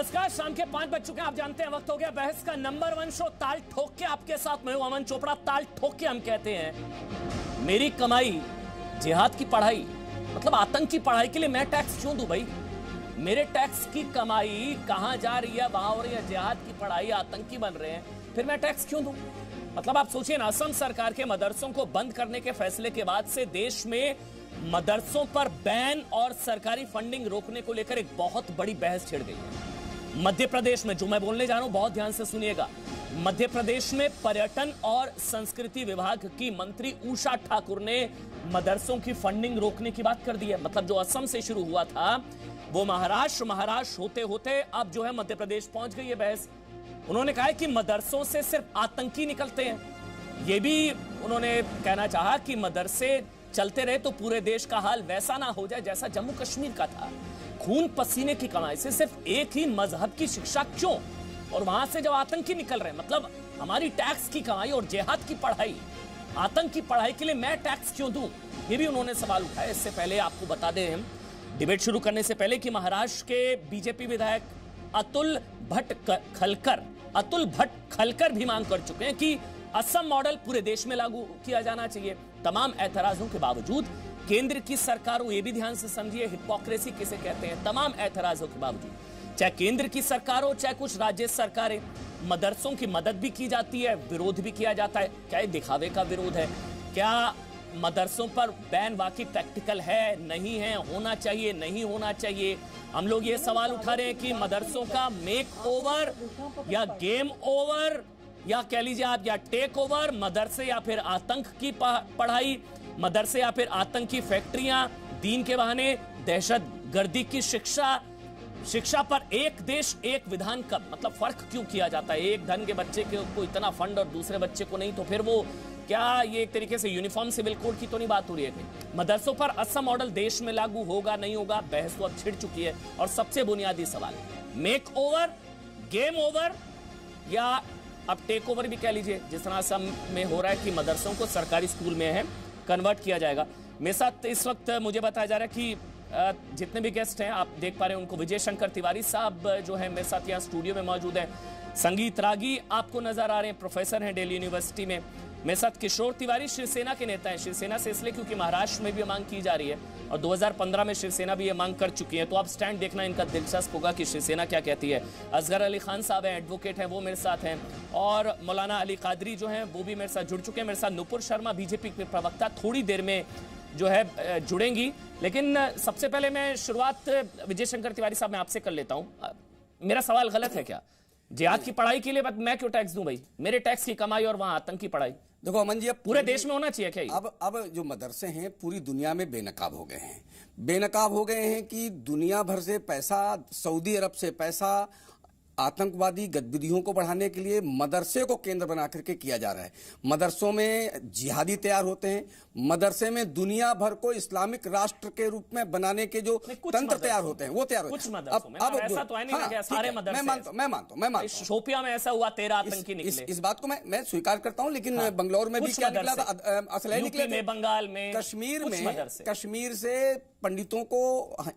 नमस्कार, शाम के 5 बज चुके हैं। आप जानते हैं वक्त हो गया बहस का। नंबर 1 शो ताल ठोक के आपके साथ मैं हूं अमन चोपड़ा। ताल ठोक के हम कहते हैं मेरी कमाई जिहाद की पढ़ाई, मतलब आतंक की पढ़ाई के लिए मैं टैक्स क्यों दूं भाई? मेरे टैक्स की कमाई कहां जा रही है? वहां हो रही है जिहाद की पढ़ाई, आतंकी बन रहे हैं, फिर मैं टैक्स क्यों दूं? मतलब आप सोचिए ना, असम सरकार के मदरसों को बंद करने के फैसले के बाद से देश में मदरसों पर बैन और सरकारी फंडिंग रोकने को लेकर एक बहुत बड़ी बहस छिड़ गई है। मध्य प्रदेश में, जो मैं बोलने जा रहा हूं बहुत ध्यान से सुनिएगा, मध्य प्रदेश में पर्यटन और संस्कृति विभाग की मंत्री उषा ठाकुर ने मदरसों की फंडिंग रोकने की बात कर दी है। मतलब जो असम से शुरू हुआ था वो महाराष्ट्र होते होते अब जो है मध्य प्रदेश पहुंच गई है बहस। उन्होंने कहा है कि मदरसों से सिर्फ आतंकी निकलते हैं। यह भी उन्होंने कहना चाहा कि मदरसे चलते रहे तो पूरे देश का हाल वैसा ना हो जाए जैसा जम्मू कश्मीर का था। खून पसीने की कमाई से सिर्फ एक ही मजहब की शिक्षा क्यों, और वहां से जब आतंकी निकल रहे हैं, मतलब हमारी टैक्स की कमाई और जिहाद की पढ़ाई, आतंक की पढ़ाई के लिए मैं टैक्स क्यों दूं? ये भी उन्होंने सवाल उठाया। इससे पहले आपको बता दें, हम डिबेट शुरू करने से पहले कि महाराष्ट्र के बीजेपी विधायक अतुल भट्ट खलकर भी मांग कर चुके हैं कि असम मॉडल पूरे देश में लागू किया जाना चाहिए। तमाम ऐतराजों के बावजूद केंद्र की सरकारों, ये भी ध्यान से समझिए हिपोक्रेसी किसे कहते हैं, तमाम ऐतराजों के बावजूद चाहे केंद्र की सरकार हो चाहे कुछ राज्य सरकारें, मदरसों की मदद भी की जाती है, विरोध भी किया जाता है। क्या ये दिखावे का विरोध है? क्या मदरसों पर बैन वाकई प्रैक्टिकल है, नहीं है, होना चाहिए, नहीं होना चाहिए? हम लोग ये सवाल उठा रहे हैं कि मदरसों का मेक ओवर या गेम ओवर, या कह लीजिए आप, या टेक ओवर, मदरसे या फिर आतंक की पढ़ाई, मदरसे या फिर आतंक की फैक्ट्रियां, दीन के बहाने दहशत गर्दी की शिक्षा पर एक देश एक विधान का मतलब फर्क क्यों किया जाता है? एक धन के बच्चे को इतना फंड और दूसरे बच्चे को नहीं, तो फिर वो क्या ये एक तरीके से यूनिफॉर्म सिविल कोड की तो नहीं बात हो रही है? मदरसों पर असम मॉडल देश में लागू होगा नहीं होगा, बहस तो अब छिड़ चुकी है। और सबसे बुनियादी सवाल, मेक ओवर, गेम ओवर, या अब टेक ओवर भी कह लीजिए, जिस तरह असम में हो रहा है कि मदरसों को सरकारी स्कूल में है कन्वर्ट किया जाएगा। मेरे साथ इस वक्त मुझे बताया जा रहा है कि जितने भी गेस्ट हैं आप देख पा रहे हैं उनको, विजय शंकर तिवारी साहब जो है मेरे साथ यहाँ स्टूडियो में मौजूद है, संगीत रागी आपको नजर आ रहे हैं, प्रोफेसर हैं दिल्ली यूनिवर्सिटी में। मेरे साथ किशोर तिवारी शिवसेना के नेता हैं। शिवसेना से इसलिए क्योंकि महाराष्ट्र में भी मांग की जा रही है और 2015 में शिवसेना भी ये मांग कर चुकी है, तो अब स्टैंड देखना इनका दिलचस्प होगा कि शिवसेना क्या कहती है। असगर अली खान साहब हैं, एडवोकेट हैं, वो मेरे साथ हैं, और मौलाना अली कादरी जो हैं वो भी मेरे साथ जुड़ चुके हैं। मेरे साथ नुपुर शर्मा बीजेपी के प्रवक्ता थोड़ी देर में जो है जुड़ेंगी। लेकिन सबसे पहले मैं शुरुआत विजय शंकर तिवारी साहब मैं आपसे कर लेता हूं। मेरा सवाल गलत है क्या? जिहाद की पढ़ाई के लिए मैं क्यों टैक्स दूं भाई? मेरे टैक्स की कमाई और वहां आतंक की पढ़ाई। देखो अमन जी, अब पूरे देश में होना चाहिए क्या? अब जो मदरसे हैं पूरी दुनिया में बेनकाब हो गए हैं। बेनकाब हो गए हैं कि दुनिया भर से पैसा, सऊदी अरब से पैसा आतंकवादी गतिविधियों को बढ़ाने के लिए मदरसे को केंद्र बना करके किया जा रहा है। मदरसों में जिहादी तैयार होते हैं, मदरसे में दुनिया भर को इस्लामिक राष्ट्र के रूप में बनाने के जो तंत्र तैयार होते हैं वो तैयार होते हैं। अब ऐसा तो है नहीं कि सारे मदरसे। मैं मानता हूं शोपियां में ऐसा हुआ 13 आतंकी निकले। इस बात को मैं स्वीकार करता हूं, लेकिन बंगलौर में भी क्या निकला था? असलही निकले थे, बंगाल में, कश्मीर से पंडितों को,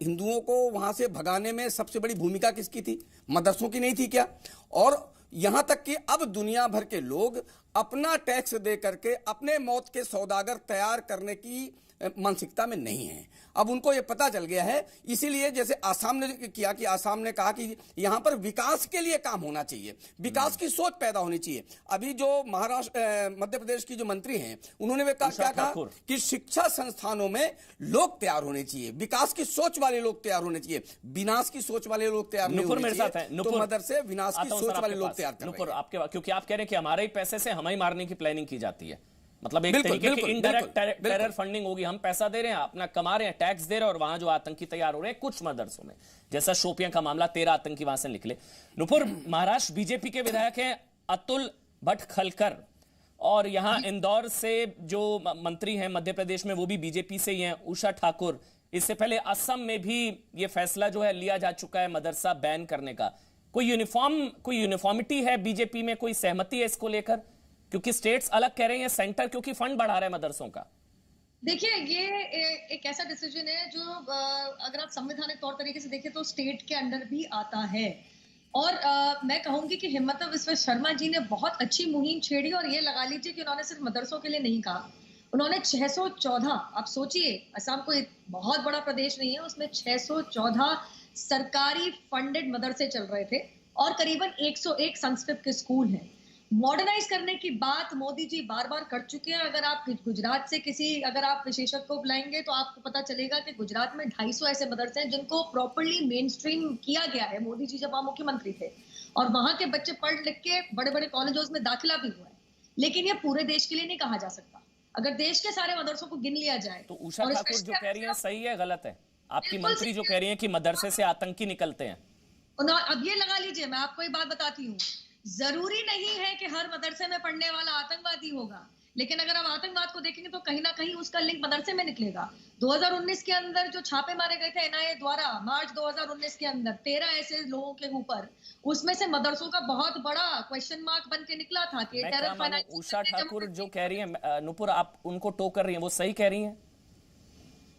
हिंदुओं को वहां से भगाने में सबसे बड़ी भूमिका किसकी थी? मदरसों की नहीं थी क्या? और यहां तक कि अब दुनिया भर के लोग अपना टैक्स दे करके अपने मौत के सौदागर तैयार करने की मानसिकता में नहीं है। अब उनको यह पता चल गया है, इसीलिए जैसे आसाम ने किया कि आसाम ने कहा कि यहां पर विकास के लिए काम होना चाहिए, विकास की सोच पैदा होनी चाहिए। अभी जो महाराष्ट्र मध्य प्रदेश की जो मंत्री हैं उन्होंने क्या कहा कि शिक्षा संस्थानों में लोग तैयार होने चाहिए, विकास की सोच वाले लोग तैयार होने चाहिए, विनाश की सोच वाले लोग तैयार नहीं होने चाहिए। तो मदरसे विनाश की सोच वाले लोग तैयार कर रहे हैं। क्योंकि आप कह रहे हैं कि हमारे ही पैसे से हमें मारने की प्लानिंग की जाती है, मतलब एक तरीके की इनडायरेक्ट टेरर फंडिंग होगी। हम पैसा दे रहे हैं, अपना कमा रहे हैं, टैक्स दे रहे हैं, और वहां जो आतंकी तैयार हो रहे हैं कुछ मदरसों में, जैसा शोपियां का मामला, 13 आतंकी वहां से निकले। नुपुर, महाराष्ट्र बीजेपी के विधायक हैं अतुल भट्ट खलकर, और यहां इंदौर से जो मंत्री हैं मध्य प्रदेश में वो भी बीजेपी से ही हैं, उषा ठाकुर। इससे पहले असम में भी ये फैसला जो है लिया जा चुका है मदरसा बैन करने का। कोई यूनिफॉर्मिटी है बीजेपी में? कोई सहमति है इसको लेकर? क्योंकि स्टेट्स अलग कह रहे हैं, सेंटर क्योंकि फंड बढ़ा रहा है मदरसों का। देखिए, ये एक ऐसा डिसीजन है जो अगर आप संवैधानिक तौर तरीके से देखें तो स्टेट के अंडर भी आता है। और मैं कहूंगी कि हिम्मत विश्व शर्मा जी ने बहुत अच्छी मुहिम छेड़ी, और ये लगा लीजिए कि उन्होंने सिर्फ मदरसों के लिए नहीं कहा, उन्होंने 614, आप सोचिए असम कोई बहुत बड़ा प्रदेश नहीं है, उसमें 614 सरकारी फंडेड मदरसे चल रहे थे और करीबन 101 संस्कृत के स्कूल हैं। मॉडर्नाइज करने की बात मोदी जी बार बार कर चुके हैं। अगर आप गुजरात से अगर आप विशेषज्ञ को बुलाएंगे तो आपको पता चलेगा कि गुजरात में 250 ऐसे मदरसे हैं जिनको प्रॉपर्ली मेन स्ट्रीम किया गया है, मोदी जी जब वहां मुख्यमंत्री थे, और वहां के बच्चे पढ़ लिख के बड़े बड़े कॉलेजों में दाखिला भी हुआ है। लेकिन ये पूरे देश के लिए नहीं कहा जा सकता। अगर देश के सारे मदरसों को गिन लिया जाए तो उषा ठाकुर जो कह रही है सही है गलत है? आपकी मंत्री जो कह रही है कि मदरसे से आतंकी निकलते हैं, अब ये लगा लीजिए, मैं आपको एक बात बताती हूँ, जरूरी नहीं है कि हर मदरसे में पढ़ने वाला आतंकवादी होगा, लेकिन अगर आप आतंकवाद को देखेंगे तो कहीं ना कहीं उसका लिंक मदरसे में निकलेगा। 2019 के अंदर जो छापे मारे गए थे एनआईए द्वारा, मार्च 2019 के अंदर 13 ऐसे लोगों के ऊपर, उसमें से मदरसों का बहुत बड़ा क्वेश्चन मार्क बन के निकला था कि टेरर फाइनेंस। उषा ठाकुर जो कह रही है नुपुर, आप उनको टो कर रही हैं, वो सही कह रही हैं?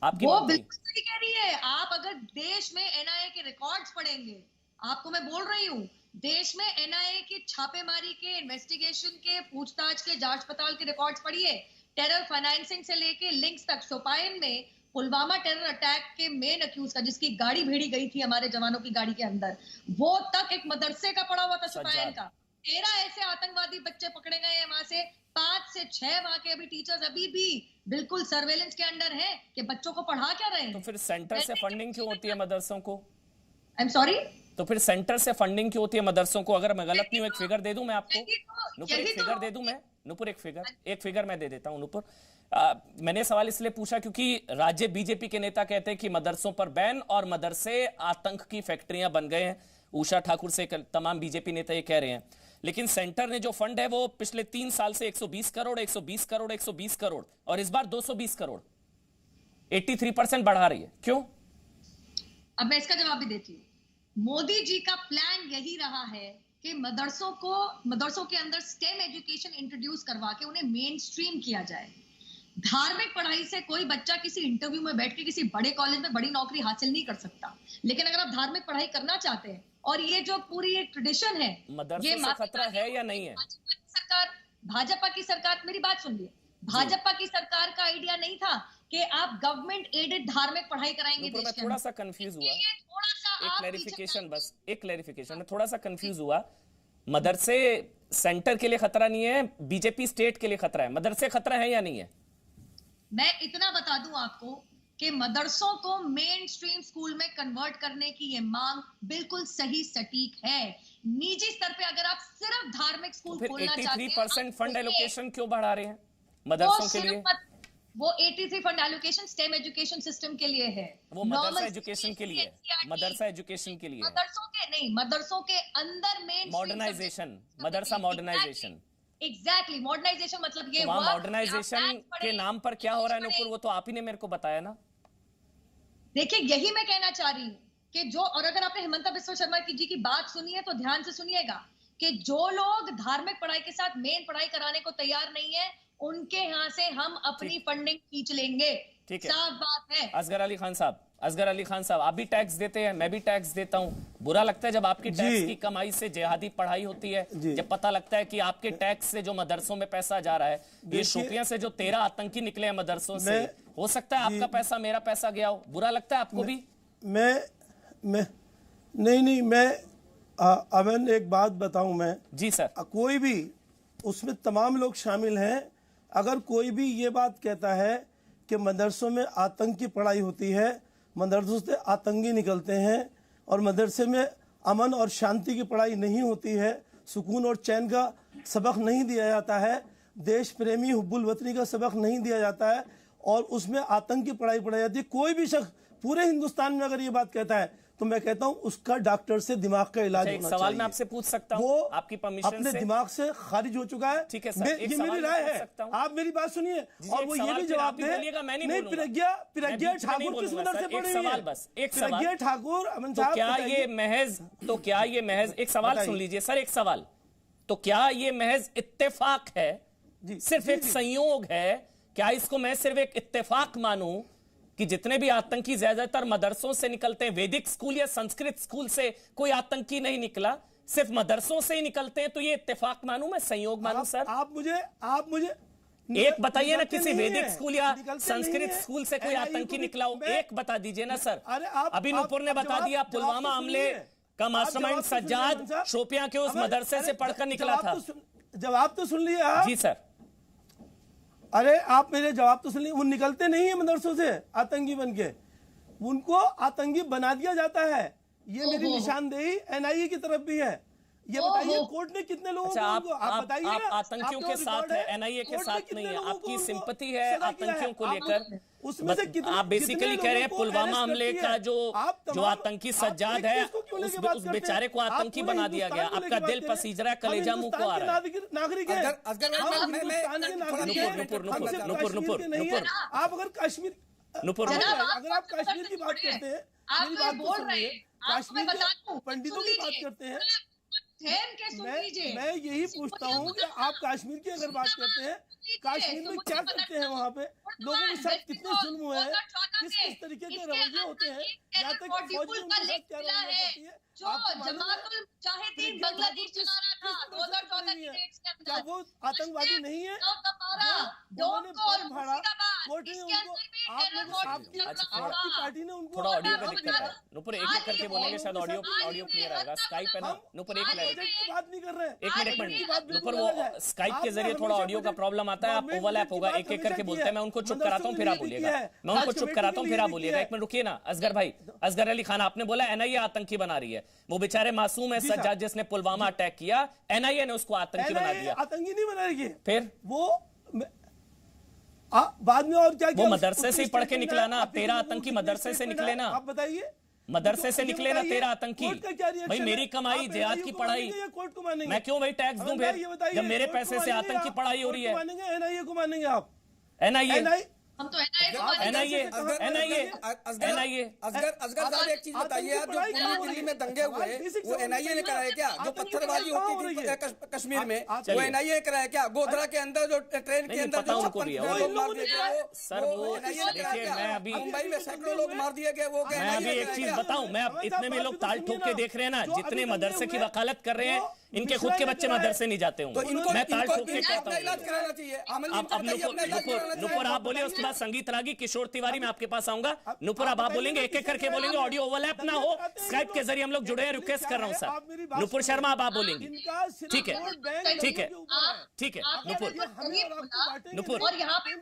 आपकी वो बिल्कुल सही कह रही है। आप अगर देश में एनआईए के रिकॉर्ड्स पढ़ेंगे, आपको मैं बोल रही हूँ, देश में एनआईए की छापेमारी के, इन्वेस्टिगेशन के, पूछताछ के, जांच पड़ताल के रिकॉर्ड्स पढ़िए, टेरर फाइनेंसिंग से लेके लिंक्स तक। शोपियान में पुलवामा टेरर अटैक के मेन अक्यूज का, जिसकी गाड़ी भेड़ी गई थी हमारे जवानों की गाड़ी के अंदर, वो तक एक मदरसे का पड़ा हुआ था शोपियान का। 13 ऐसे आतंकवादी बच्चे पकड़े गए हैं वहां से, 5 से 6 वहां के अभी टीचर्स अभी भी बिल्कुल सर्वेलेंस के अंडर हैं कि बच्चों को पढ़ा क्या रहे हैं। तो फिर सेंटर से फंडिंग क्यों होती है मदरसों को? आई एम सॉरी, तो फिर सेंटर से फंडिंग क्यों होती है मदरसों को? अगर मैं गलत नहीं हूं, एक फिगर दे दूं मैं आपको नुपुर, एक फिगर दे दूं मैं नुपुर, एक फिगर मैं दे देता हूं नुपुर। मैंने सवाल इसलिए पूछा क्योंकि राज्य बीजेपी के नेता कहते हैं कि मदरसों पर बैन और मदरसे आतंक की फैक्ट्रियां बन गए हैं। उषा ठाकुर से तमाम बीजेपी नेता ये कह रहे हैं, लेकिन सेंटर ने जो फंड है वो पिछले 3 साल से 120 करोड़ 120 करोड़ 120 करोड़ और इस बार 220 करोड़ 83% बढ़ा रही है। क्यों? अब मैं इसका जवाब भी देती हूँ। मोदी जी का प्लान यही रहा है कि मदरसों के अंदर स्टेम एजुकेशन इंट्रोड्यूस करवा के उन्हें मेन स्ट्रीम किया जाए। धार्मिक पढ़ाई से कोई बच्चा किसी इंटरव्यू में बैठ के किसी बड़े कॉलेज में बड़ी नौकरी हासिल नहीं कर सकता, लेकिन अगर आप धार्मिक पढ़ाई करना चाहते हैं, और ये जो पूरी एक ट्रेडिशन है, मदरसे से खतरा है या नहीं है? भाजपा की सरकार, मेरी बात सुन लीजिए, भाजपा की सरकार का आइडिया नहीं था कि आप गवर्नमेंट एडेड धार्मिक पढ़ाई कराएंगे देश के। थोड़ा सा कंफ्यूज हुआ, एक क्लैरिफिकेशन, बस एक क्लैरिफिकेशन, मैं थोड़ा सा कंफ्यूज हुआ। मदरसे सेंटर के लिए खतरा नहीं है, बीजेपी स्टेट के लिए खतरा है, मदरसे खतरा है या नहीं है? मैं इतना बता दूं आपको कि मदरसों को मेन स्ट्रीम स्कूल में कन्वर्ट करने की ये मांग बिल्कुल सही सटीक है। निजी स्तर पे अगर आप सिर्फ धार्मिक स्कूल खोलना चाहते हैं, 83% फंड एलोकेशन क्यों बढ़ा रहे हैं मदरसों के लिए? वो 83 fund allocation stem education system के लिए है, वो मदरसा एजुकेशन के लिए, मदरसा एजुकेशन के लिए, मदरसों के नहीं, मदरसों के अंदर मेन मॉडर्नाइजेशन, मदरसा मॉडर्नाइजेशन। एग्जैक्टली, मॉडर्नाइजेशन मतलब ये हुआ। मॉडर्नाइजेशन के नाम पर क्या हो रहा है नुपुर, वो तो आप ही ने मेरे को बताया ना। देखिए, यही मैं कहना चाह रही हूँ कि जो, और अगर आपने हिमंता बिस्वा शर्मा जी की बात सुनी है तो ध्यान से सुनिएगा कि जो लोग धार्मिक पढ़ाई के साथ मेन पढ़ाई कराने को तैयार नहीं है, उनके यहाँ से हम अपनी फंडिंग खींच लेंगे। ठीक है, साफ बात है। असगर अली खान साहब, आप भी टैक्स देते हैं, मैं भी टैक्स देता हूं। बुरा लगता है जब आपकी टैक्स की कमाई से जिहादी पढ़ाई होती है, जब पता लगता है कि आपके टैक्स से जो मदरसों में पैसा जा रहा है, ये शोपियां से जो 13 आतंकी निकले हैं मदरसों से, हो सकता है आपका पैसा मेरा पैसा गया हो। बुरा लगता है आपको भी? मैं अमन एक बात बताऊं मैं। जी सर। कोई भी उसमें तमाम लोग शामिल हैं, अगर कोई भी ये बात कहता है कि मदरसों में आतंकी पढ़ाई होती है, मदरसों से आतंकी निकलते हैं और मदरसे में अमन और शांति की पढ़ाई नहीं होती है, सुकून और चैन का सबक नहीं दिया जाता है, देश प्रेमी हुब्बुल वतनी का सबक नहीं दिया जाता है और उसमें आतंकी पढ़ाई पढ़ाई जाती है, कोई भी शख्स पूरे हिंदुस्तान में अगर ये बात कहता है तो मैं कहता हूं उसका डॉक्टर से दिमाग का इलाज होना चाहिए। सवाल मैं आपसे पूछ सकता हूं, वो आपकी परमिशन अपने दिमाग से खारिज हो चुका है। ठीक है सर, ये मेरी राय है, आप मेरी बात सुनिए और वो ये भी जवाब दे। नहीं, प्रज्ञा ठाकुर किस मदरसे से पढ़ी है? बस एक सवाल, प्रज्ञा ठाकुर अमन साहब, क्या ये महज एक सवाल सुन लीजिए सर, एक सवाल, तो क्या ये महज इत्तेफाक है, सिर्फ एक संयोग है? क्या इसको मैं सिर्फ एक इत्तेफाक मानूं कि जितने भी आतंकी ज्यादातर मदरसों से निकलते हैं, वैदिक स्कूल या संस्कृत स्कूल से कोई आतंकी नहीं निकला, सिर्फ मदरसों से ही निकलते हैं, तो ये इत्तेफाक मानूं, मैं संयोग मानूं? सर आप मुझे एक बताइए ना, किसी वैदिक स्कूल या संस्कृत स्कूल से कोई आतंकी निकला हो, एक बता दीजिए ना सर। अभी नुपुर ने बता दिया, पुलवामा हमले का मास्टरमाइंड सज्जाद शोपियां के उस मदरसे से पढ़कर निकला था। जवाब तो सुन लिया आप। जी सर। अरे आप मेरे जवाब तो सुन लिए। वो निकलते नहीं है मदरसों से आतंकी बन के, उनको आतंकी बना दिया जाता है। ये मेरी निशानदेही एनआईए की तरफ भी है। ये बताइए कोर्ट ने कितने लोगों को, आप बताइए ना, आप आतंकियों के साथ है, एनआईए के साथ नहीं है, आपकी सिंपति है आतंकियों को लेकर। उसमें से कितने, आप बेसिकली कह रहे हैं पुलवामा हमले का जो आतंकी सज्जाद है उस बेचारे को आतंकी बना दिया गया। आपका दिल पसीज रहा है, कलेजा मुंह को आ रहा है। नागरिक है नुपुर, आप अगर कश्मीर, अगर आप कश्मीर की बात करते हैं, मेरी बात को सुनिए, कश्मीर के पंडितों की बात करते हैं, मैं यही पूछता हूँ कि आप कश्मीर की अगर बात करते हैं, कश्मीर में क्या करते हैं, वहाँ पे लोगों के साथ कितने जुल्म हुए हैं, किस तरीके के रवैये होते हैं, यहाँ तक फौज ने उनके साथ क्या रवैया करती है। जो जमातुल मुजाहिदीन बांग्लादेश चला रहा था 2014 की डेट्स के अंदर, क्या वो आतंकवादी नहीं है? आपकी पार्टी ने उनको थोड़ा ऑडियो पे दिक्कत है नुपुर, एक एक करके बोलेंगे शायद ऑडियो क्लियर आएगा। स्काइप है ना नुपुर, एक मिनट नुपुर, वो स्काइप के जरिए थोड़ा ऑडियो का प्रॉब्लम आता है, आप ओवरलैप होगा, एक एक करके बोलते हैं। मैं उनको चुप कराता हूँ फिर आप बोलिएगा, मैं उनको चुप कराता हूँ फिर आप बोलिएगा। एक मिनट रुकिए ना असगर भाई, असगर अली खान, आपने बोला एनआईए आतंकी बना रही है, वो बेचारे मासूम है सज्जाद जिसने पुलवामा अटैक किया, एनआईए ने उसको आतंकी बना दिया। आतंकी नहीं बना रही है, फिर वो बाद में और क्या, वो मदरसे से पढ़ के निकला ना, 13 आतंकी मदरसे से निकले ना, आप बताइए, मदरसे से निकले ना 13 आतंकी। भाई मेरी कमाई, जिहाद की पढ़ाई, मैं क्यों भाई टैक्स दूं फिर, जब मेरे पैसे से आतंकी पढ़ाई हो रही है। एनआईए को मानेंगे आप? एनआईए, हम तो एनआईए असगर साहब एक चीज बताइए, जो पूर्वी दिल्ली में दंगे हुए वो एनआईए ने कराए क्या? जो पत्थरबाजी होती थी कश्मीर में वो एनआईए ने कराया क्या? गोधरा के अंदर जो ट्रेन के अंदर जो मुंबई में सैकड़ों लोग मार दिए गए, वो मैं अभी एक चीज बताऊं, मैं अब इतने में लोग ताल ठोक के देख रहे हैं ना, जितने मदरसे की वकालत कर रहे हैं, इनके खुद के बच्चे मदरसे नहीं जाते होंगे, मैं ताल ठोक के कहता हूँ। नुपुर आप बोलिए, उसके बाद संगीत रागी, किशोर तिवारी, मैं आपके पास आऊंगा। नुपुर अब आप बोलेंगे, एक एक करके बोलेंगे, ऑडियो ओवरलैप ना हो, स्काइप के जरिए हम लोग जुड़े हैं, रिक्वेस्ट कर रहा हूं सर। नुपुर शर्मा अब आप बोलेंगे, ठीक है ठीक है ठीक है नुपुर और यहाँ पे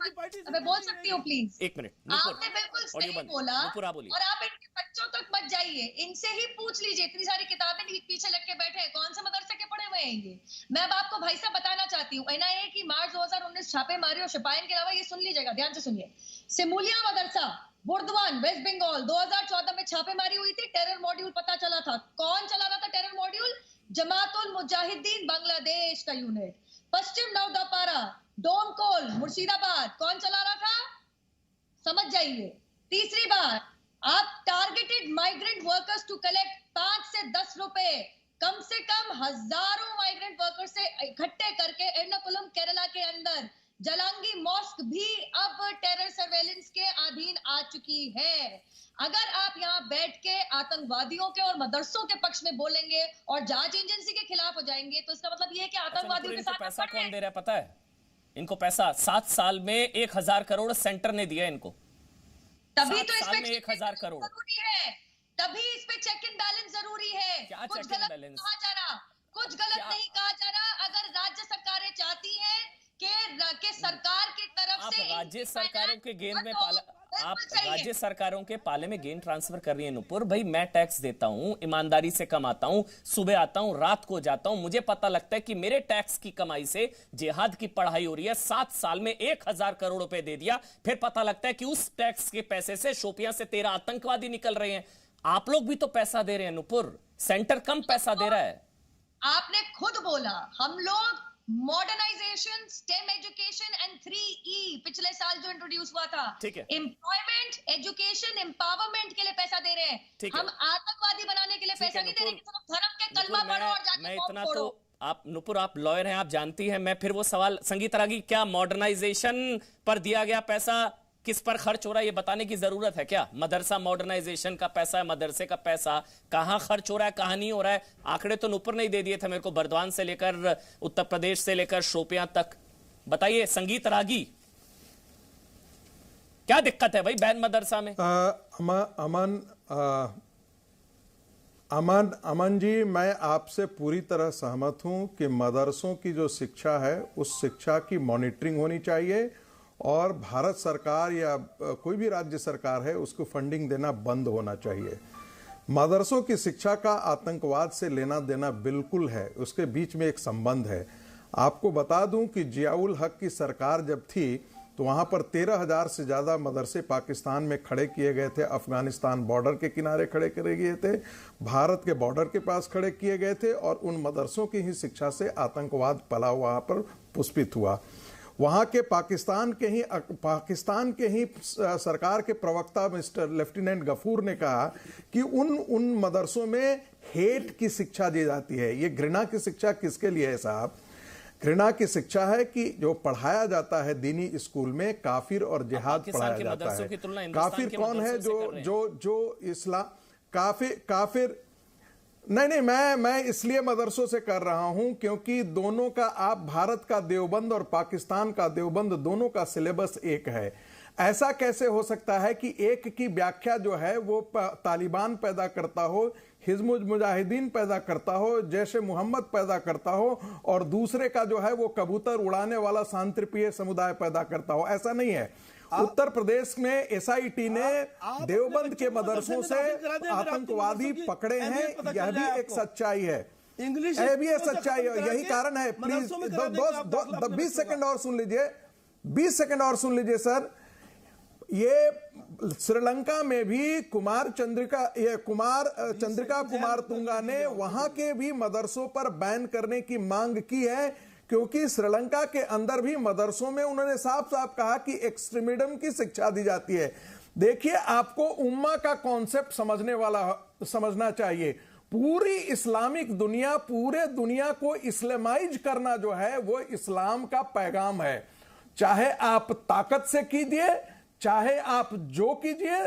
मैं बोल सकती हूँ प्लीज? एक मिनट, आपने बिल्कुल सही बोला, नुपुर आप बोलिए, और आप इनके बच्चों तक मत जाइए, इनसे ही पूछ लीजिए, इतनी सारी किताबें पीछे लग के बैठे हैं, कौन से मदरसे के पढ़े हुए हैं? मैं अब आपको भाई साहब बताना चाहती हूँ, एनआईए की मार्च 2019 छापेमारी और शिपायन के अलावा ये सुन लीजिएगा, ध्यान से सुनिए, सिमुलिया मदरसा बुर्दवान वेस्ट बंगाल 2014 में छापेमारी हुई थी, टेरर मॉड्यूल पता चला था। कौन चला रहा था टेरर मॉड्यूल? जमातुल मुजाहिदीन बांग्लादेश का यूनिट। पश्चिम नवदापारा डोमकोल मुर्शिदाबाद, कौन चला रहा था? समझ जाइए। तीसरी बात, आप targeted migrant workers to collect 5 से 10 रुपए कम से कम हजारों माइग्रेंट वर्कर्स से इकट्ठे करके एर्नाकुलम केरला के अंदर जलांगी मॉस्क भी अब टेरर सर्वेलेंस के अधीन आ चुकी है। अगर आप यहाँ बैठ के आतंकवादियों के और मदरसों के पक्ष में बोलेंगे और जांच एजेंसी के खिलाफ हो जाएंगे, तो इसका मतलब ये है कि आतंकवादियों के साथ पैसा कौन दे रहा है पता है? इनको पैसा 7 साल में 1000 करोड़ सेंटर ने दिया इनको, तभी तो इस पे 1000 करोड़ जरूरी है, तभी इस पे चेक इन बैलेंस जरूरी है। क्या कुछ चेक इन गलत बैलेंस? कहा जा रहा, कुछ गलत नहीं कहा जा रहा। अगर राज्य सरकारें चाहती हैं कि सरकार की तरफ से राज्य सरकारों के गेंद में पाला, आप राज्य सरकारों के पाले में गेंद ट्रांसफर कर रही है नुपुर। भाई मैं टैक्स देता हूं, ईमानदारी से कमाता हूं, सुबह आता हूं, रात को जाता हूं, मुझे पता लगता है कि मेरे टैक्स की कमाई से जिहाद की पढ़ाई हो रही है। 7 साल में 1000 करोड़ रुपए दे दिया, फिर पता लगता है कि उस टैक्स के पैसे से शोपियां से 13 आतंकवादी निकल रहे हैं। आप लोग भी तो पैसा दे रहे हैं नुपुर, सेंटर कम पैसा दे रहा है। आपने खुद बोला हम लोग modernisation, stem education and 3E पिछले साल जो इंट्रोड्यूस हुआ था, ठीक है, एम्प्लॉयमेंट, एजुकेशन, एम्पावरमेंट के लिए पैसा दे रहे हैं। हम आतंकवादी बनाने के लिए पैसा नहीं दे रहे कि धर्म के कलमा पढ़ो और जाके मैं इतना तो आप नुपुर, आप लॉयर हैं, आप जानती हैं। मैं फिर वो सवाल संगीत रागी, क्या मॉडर्नाइजेशन पर दिया गया पैसा किस पर खर्च हो रहा है ये बताने की जरूरत है क्या? मदरसा मॉडर्नाइजेशन का पैसा है, मदरसे का पैसा कहां खर्च हो रहा है, कहां नहीं हो रहा है? आंकड़े तो ऊपर नहीं दे दिए थे मेरे को, बर्दवान से लेकर उत्तर प्रदेश से लेकर शोपियां तक। बताइए संगीत रागी, क्या दिक्कत है भाई बैन मदरसा में? अमन जी, मैं आपसे पूरी तरह सहमत हूं कि मदरसों की जो शिक्षा है उस शिक्षा की मॉनिटरिंग होनी चाहिए और भारत सरकार या कोई भी राज्य सरकार है उसको फंडिंग देना बंद होना चाहिए। मदरसों की शिक्षा का आतंकवाद से लेना देना बिल्कुल है, उसके बीच में एक संबंध है। आपको बता दूं कि जियाउल हक की सरकार जब थी तो वहां पर 13,000 से ज्यादा मदरसे पाकिस्तान में खड़े किए गए थे, अफगानिस्तान बॉर्डर के किनारे खड़े करे गए थे, भारत के बॉर्डर के पास खड़े किए गए थे और उन मदरसों की ही शिक्षा से आतंकवाद पला वहां पर पुष्पित हुआ। वहां के पाकिस्तान के ही सरकार के प्रवक्ता मिस्टर लेफ्टिनेंट गफूर ने कहा कि उन मदरसों में हेट की शिक्षा दी जाती है। ये घृणा की शिक्षा किसके लिए है साहब? घृणा की शिक्षा है कि जो पढ़ाया जाता है दीनी स्कूल में काफिर और जिहाद पढ़ाया जाता है। काफिर कौन है? जो इस्लाम काफिर नहीं, मैं इसलिए मदरसों से कर रहा हूं क्योंकि दोनों का, आप भारत का देवबंद और पाकिस्तान का देवबंद दोनों का सिलेबस एक है। ऐसा कैसे हो सकता है कि एक की व्याख्या जो है वो तालिबान पैदा करता हो, हिजबुल मुजाहिदीन पैदा करता हो, जैश मोहम्मद पैदा करता हो और दूसरे का जो है वो कबूतर उड़ाने वाला शांतिप्रिय समुदाय पैदा करता हो? ऐसा नहीं है। उत्तर प्रदेश में एसआईटी ने देवबंद के मदरसों से आतंकवादी पकड़े हैं, यह भी एक सच्चाई है। इंग्लिश यह भी एक सच्चाई है, यही कारण है। प्लीज 20 सेकंड और सुन लीजिए, 20 सेकंड और सुन लीजिए सर। ये श्रीलंका में भी चंद्रिका कुमारतुंगा ने वहां के भी मदरसों पर बैन करने की मांग की है क्योंकि श्रीलंका के अंदर भी मदरसों में उन्होंने साफ साफ कहा कि एक्सट्रीमिज्म की शिक्षा दी जाती है। देखिए, आपको उम्मा का कॉन्सेप्ट समझना चाहिए। पूरी इस्लामिक दुनिया, पूरे दुनिया को इस्लामाइज करना जो है वो इस्लाम का पैगाम है। चाहे आप ताकत से कीजिए, चाहे आप जो कीजिए,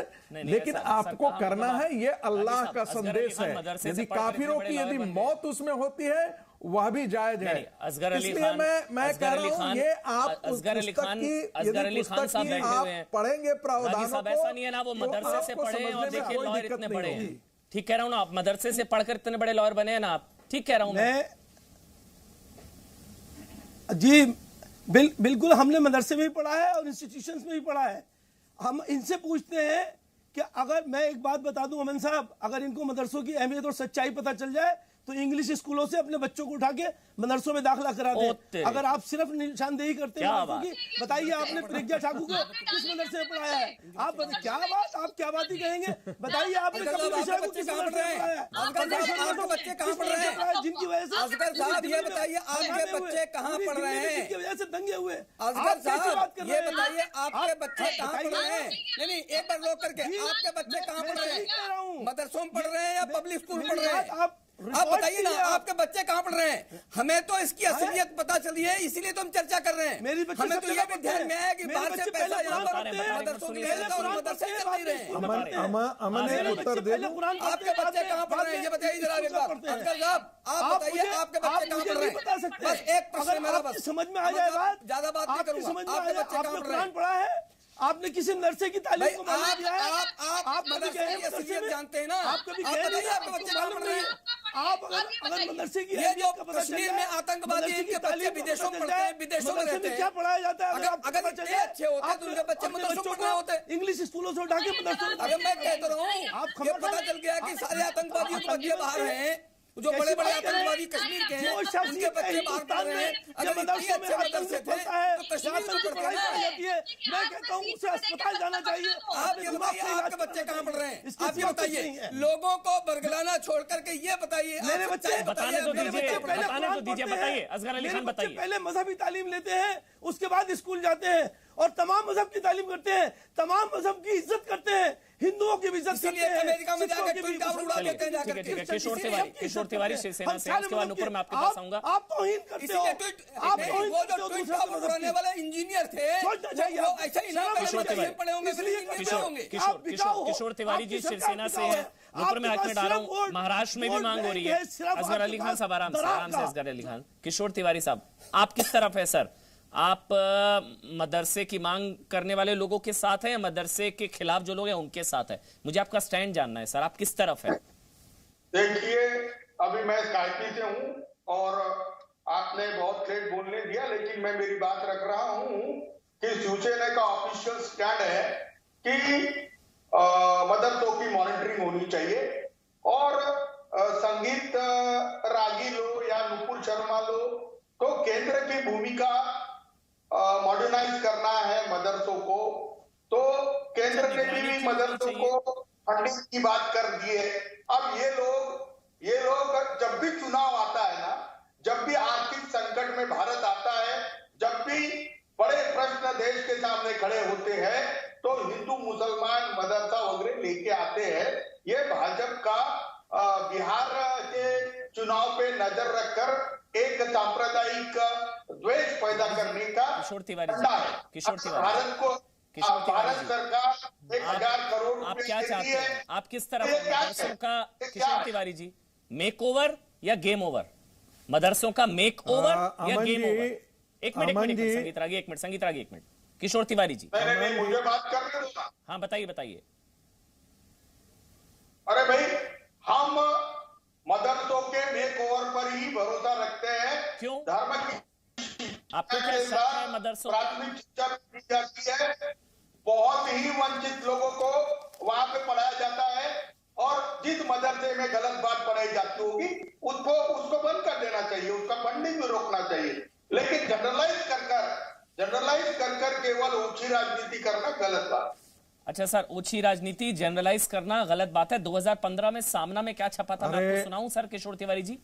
लेकिन आपको करना है, ये अल्लाह का संदेश है। यदि काफिरों की यदि मौत उसमें होती है वह भी जायज है। इसलिए मैं कह रहा हूं ये आप असगर अली खान साहब बैठे हुए हैं, पढ़ेंगे प्रावधानों को, ऐसा नहीं है ना वो मदरसे से पढ़े और देखिए लॉयर इतने बड़े हैं। ठीक कह रहा हूं ना, आप मदरसे से पढ़कर इतने बड़े लॉयर बने हैं ना आप। ठीक कह रहा हूं मैं जी, बिल्कुल हमने मदरसे में भी पढ़ा है और इंस्टीट्यूशंस में भी पढ़ा है। हम इनसे पूछते हैं कि अगर मैं एक बात बता दूं अमन साहब, अगर इनको मदरसों की अहमियत और सच्चाई पता चल जाए तो इंग्लिश स्कूलों से अपने बच्चों को उठा के मदरसों में दाखिला करा दें। अगर आप सिर्फ निशानदेही करते हैं बताइए आपने प्रज्ञा ठाकुर को किस मदरसे में पढ़ाया है? आप क्या बात ही कहेंगे? बताइए आपने कपिल मिश्रा को किस मदरसे में पढ़ाया है? आपके बच्चे कहाँ पढ़ रहे हैं? जिनकी वजह से असगर साहब ये बताइए आपके बच्चे कहाँ पढ़ रहे हैं? जिनकी वजह से दंगे हुए। असगर साहब ये बताइए आपके बच्चे कहाँ पढ़ रहे हैं? नहीं, एक बार रोक करके, आपके बच्चे कहाँ पढ़ रहे हैं? मदरसों में पढ़ रहे हैं या पब्लिक स्कूल पढ़ रहे हैं? आप बताइए ना, आपके बच्चे कहाँ पढ़ रहे हैं? हमें तो इसकी असलियत पता चली है, इसीलिए तो हम चर्चा कर रहे हैं। हमें तो ये भी ध्यान में है कि बाहर से पैसा यहाँ पर मदरसों के लिए आता है और मदरसे चल नहीं रहे हैं। अमन उत्तर दे दो, आपके बच्चे कहाँ पढ़ रहे हैं ये बताइए जरा एक बार। अंकल साहब आप बताइए आपके बच्चे कहाँ पढ़ रहे हैं? बस एक प्रश्न मेरा, बस समझ में आ जाए बात, ज्यादा बात नहीं करूंगा। आपके बच्चे कहाँ पढ़ रहे हैं? पढ़ा है आपने किसी नर्से की तालीम को मालूम किया है? आप मदरसे की असलियत जानते हैं ना? आप बताइए आपके बच्चे कहाँ पढ़ रहे हैं? आप अगर मदरसे की ये जो कश्मीर में आतंकवादी इनके बच्चे विदेशों में पढ़ते हैं, विदेशों में रहते हैं, क्या पढ़ाया जाता है? अगर इतने अच्छे होते तो उनके बच्चे मदरसों में पढ़ होते। इंग्लिश स्कूलों से उठा के मदरसों। अरे मैं कहता रहा हूँ, ये पता चल गया कि सारे आतंकवादियों के बच्चे बाहर हैं, जो बड़े बड़े आतंकवादी कश्मीर के हैं उनके बच्चे बाहर पढ़ रहे हैं। अगर इतने अच्छे मदरसे थे तो कश्मीर में पढ़ते हैं। मैं कहता हूँ उसे अस्पताल जाना चाहिए। आप ये बताइए आपके बच्चे कहाँ पढ़ रहे हैं? आप ये बताइए, लोगों को बरगलाना छोड़ करके ये बताइए, मेरे बच्चे बताने तो दीजिए, बताइए असगर अली खान बताइए। पहले मजहबी तालीम लेते हैं, उसके बाद स्कूल जाते हैं और तमाम मजहब की तालीम करते हैं, तमाम मजहब की इज्जत करते हैं, हिंदुओं की भी इज्जत करते इसीलिए हैं, अमेरिका में जाकर सिखों की भी ट्विन टावर उड़ा इज्जत देते हैं करते जाकर ठीक है, के। किशोर तिवारी शिवसेना से, उसके बाद नुपुर मैं आपके पास आऊंगा। आप तौहीन करते हो, इसीलिए आप तौहीन वो करते जो हो ट्विन दूसरे टावर मजहब उड़ाने की। वाले इंजीनियर थे, सोचना चाहिए वो ऐसा ही ना किशोर तिवारी। पड़े होंगे, इसलिए इंजीनियर किशोर होंगे। आप बिकाऊ हो, किशोर तिवारी जी आपकी सरकार शिवसेना से बिकाऊ है। नुपुर में आपके हाथ में पास डाला सिर्फ हूं, महाराष्ट्र में भी वोट मांग हो रही है। बैंक सिर्फ असगर अली आपके खान साहब आराम से दरार असगर अली खान। किशोर तिवारी साहब, आप किस तरफ है सर? आप मदरसे की मांग करने वाले लोगों के साथ हैं या मदरसे के खिलाफ जो लोग हैं उनके साथ है? मुझे आपका स्टैंड जानना है सर, आप किस तरफ है? देखिए, अभी मैं कायपी से हूं और आपने बहुत लेट बोलने दिया, लेकिन मैं मेरी बात रख रहा हूं कि शिवसेना का ऑफिशियल स्टैंड है कि मदरसों की मॉनिटरिंग होनी चाहिए और संगीत रागी लो या नुपुर शर्मा लो, तो केंद्र की भूमिका मॉडर्नाइज करना है मदरसों को, तो केंद्र के भी मदरसों को फंडिंग की बात कर दी है। अब ये लोग जब भी चुनाव आता है ना, जब भी आर्थिक संकट में भारत आता है, जब भी बड़े प्रश्न देश के सामने खड़े होते हैं, तो हिंदू मुसलमान मदरसा वगैरह लेके आते हैं। ये भाजपा का बिहार के चुनाव पे नजर रखकर एक सांप्रदायिक द्वेष पैदा करने का किशोर तिवारी फंडा है। किशोर तिवारी भारत को किशोर तिवारी भारत सरकार 1000 करोड़ आप रुपए क्या देती चाहते है। हैं? आप किस तरफ ये है क्या मदरसों है? का? ये क्या किशोर है? तिवारी जी, मेक ओवर या गेम ओवर? मदरसों का मेक ओवर या अमन गेम जी, ओवर? एक मिनट अमन जी। संगीत रागी, एक मिनट किशोर तिवारी जी। नहीं, मुझे बात करने दो ना। हाँ बताइए। अरे भाई, हम मदरसों के मेक ओवर पर ही भरोसा रखते हैं। क्यों? धर्म की आपको क्या शक है मदरसों का? प्राथमिक शिक्षा दी जाती है, बहुत ही वंचित लोगों को वहां पे पढ़ाया जाता है, और जिस मदरसे में गलत बात पढ़ाई जाती होगी उसको बंद कर देना चाहिए, उसका फंडिंग भी रोकना चाहिए। लेकिन जनरलाइज कर केवल ऊंची राजनीति करना गलत बात। अच्छा सर, ऊंची राजनीति जनरलाइज करना गलत बात है। 2015 में सामना में क्या छपा था, मैं आपको सुनाऊं सर किशोर तिवारी जी,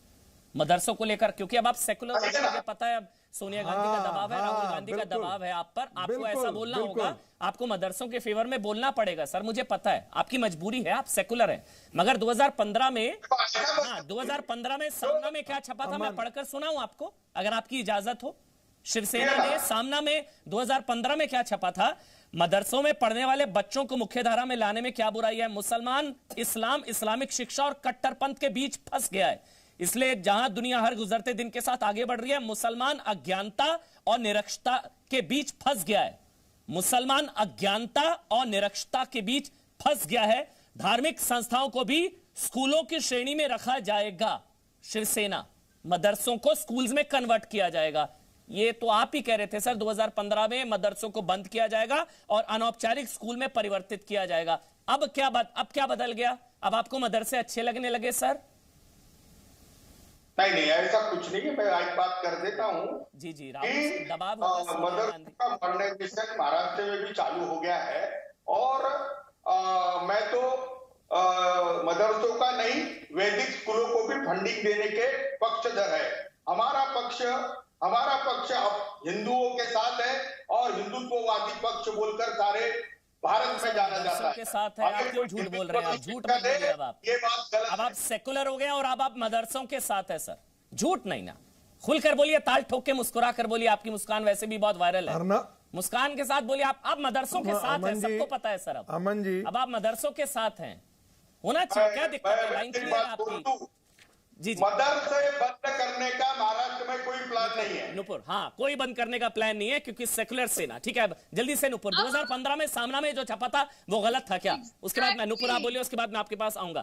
मदरसों को लेकर, क्योंकि अब आप सेकुलर हो गए, मुझे पता है अब सोनिया गांधी का दबाव है, राहुल गांधी का दबाव है आप पर, आपको ऐसा बोलना होगा, आपको मदरसों के फेवर में बोलना पड़ेगा सर, मुझे पता है आपकी मजबूरी है, आप सेकुलर हैं। मगर 2015 में, हाँ 2015 में सामना में क्या छपा था, मैं पढ़कर सुनाऊं आपको अगर आपकी इजाजत हो। शिवसेना ने सामना में 2015 में क्या छपा था, मदरसों में पढ़ने वाले बच्चों को मुख्यधारा में लाने में क्या बुराई है, मुसलमान इस्लामिक शिक्षा और कट्टरपंथ के बीच फंस गया है, इसलिए जहां दुनिया हर गुजरते दिन के साथ आगे बढ़ रही है, मुसलमान अज्ञानता और निरक्षरता के बीच फंस गया है, मुसलमान अज्ञानता और निरक्षरता के बीच फंस गया है, धार्मिक संस्थाओं को भी स्कूलों की श्रेणी में रखा जाएगा, शिवसेना मदरसों को स्कूल्स में कन्वर्ट किया जाएगा। ये तो आप ही कह रहे थे सर 2015 में मदरसों को बंद किया जाएगा और अनौपचारिक स्कूल में परिवर्तित किया जाएगा। अब क्या बदल गया? अब आपको मदरसे अच्छे लगने लगे सर? नहीं, ऐसा कुछ नहीं है। मैं एक बात कर देता हूँ जी कि दबाव मदरसों का मॉडर्नाइजेशन महाराष्ट्र में भी चालू हो गया है, और मैं तो मदरसों का नहीं, वैदिक स्कूलों को भी फंडिंग देने के पक्षधर है। हमारा पक्ष अब हिंदुओं के साथ है, और हिंदुत्ववादी पक्ष बोलकर सारे भारत में जाना जाता है। के साथ है, आप क्यों झूठ बोल रहे हैं? आप झूठ मत बोलिए। ये बात गलत। अब आप सेकुलर हो गए और अब आप मदरसों के साथ है सर, झूठ नहीं ना, खुलकर बोलिए, ताल ठोक के मुस्कुरा कर बोलिए, आपकी मुस्कान वैसे भी बहुत वायरल है, मुस्कान के साथ बोलिए। आप मदरसों के साथ हैं, सबको पता है सर। अमन जी, अब आप मदरसों के साथ हैं, होना चाहिए, क्या दिक्कत है? लाइन क्लियर है आपकी। जी मदरसे बंद करने का महाराष्ट्र में कोई प्लान नहीं है। नुपुर, हाँ कोई बंद करने का प्लान नहीं है, क्योंकि सेकुलर सेना, ठीक है जल्दी से नुपुर, 2015 में सामना में जो छपा था वो गलत था क्या? उसके बाद मैं नुपुर आप बोलिए, उसके बाद मैं आपके पास आऊंगा।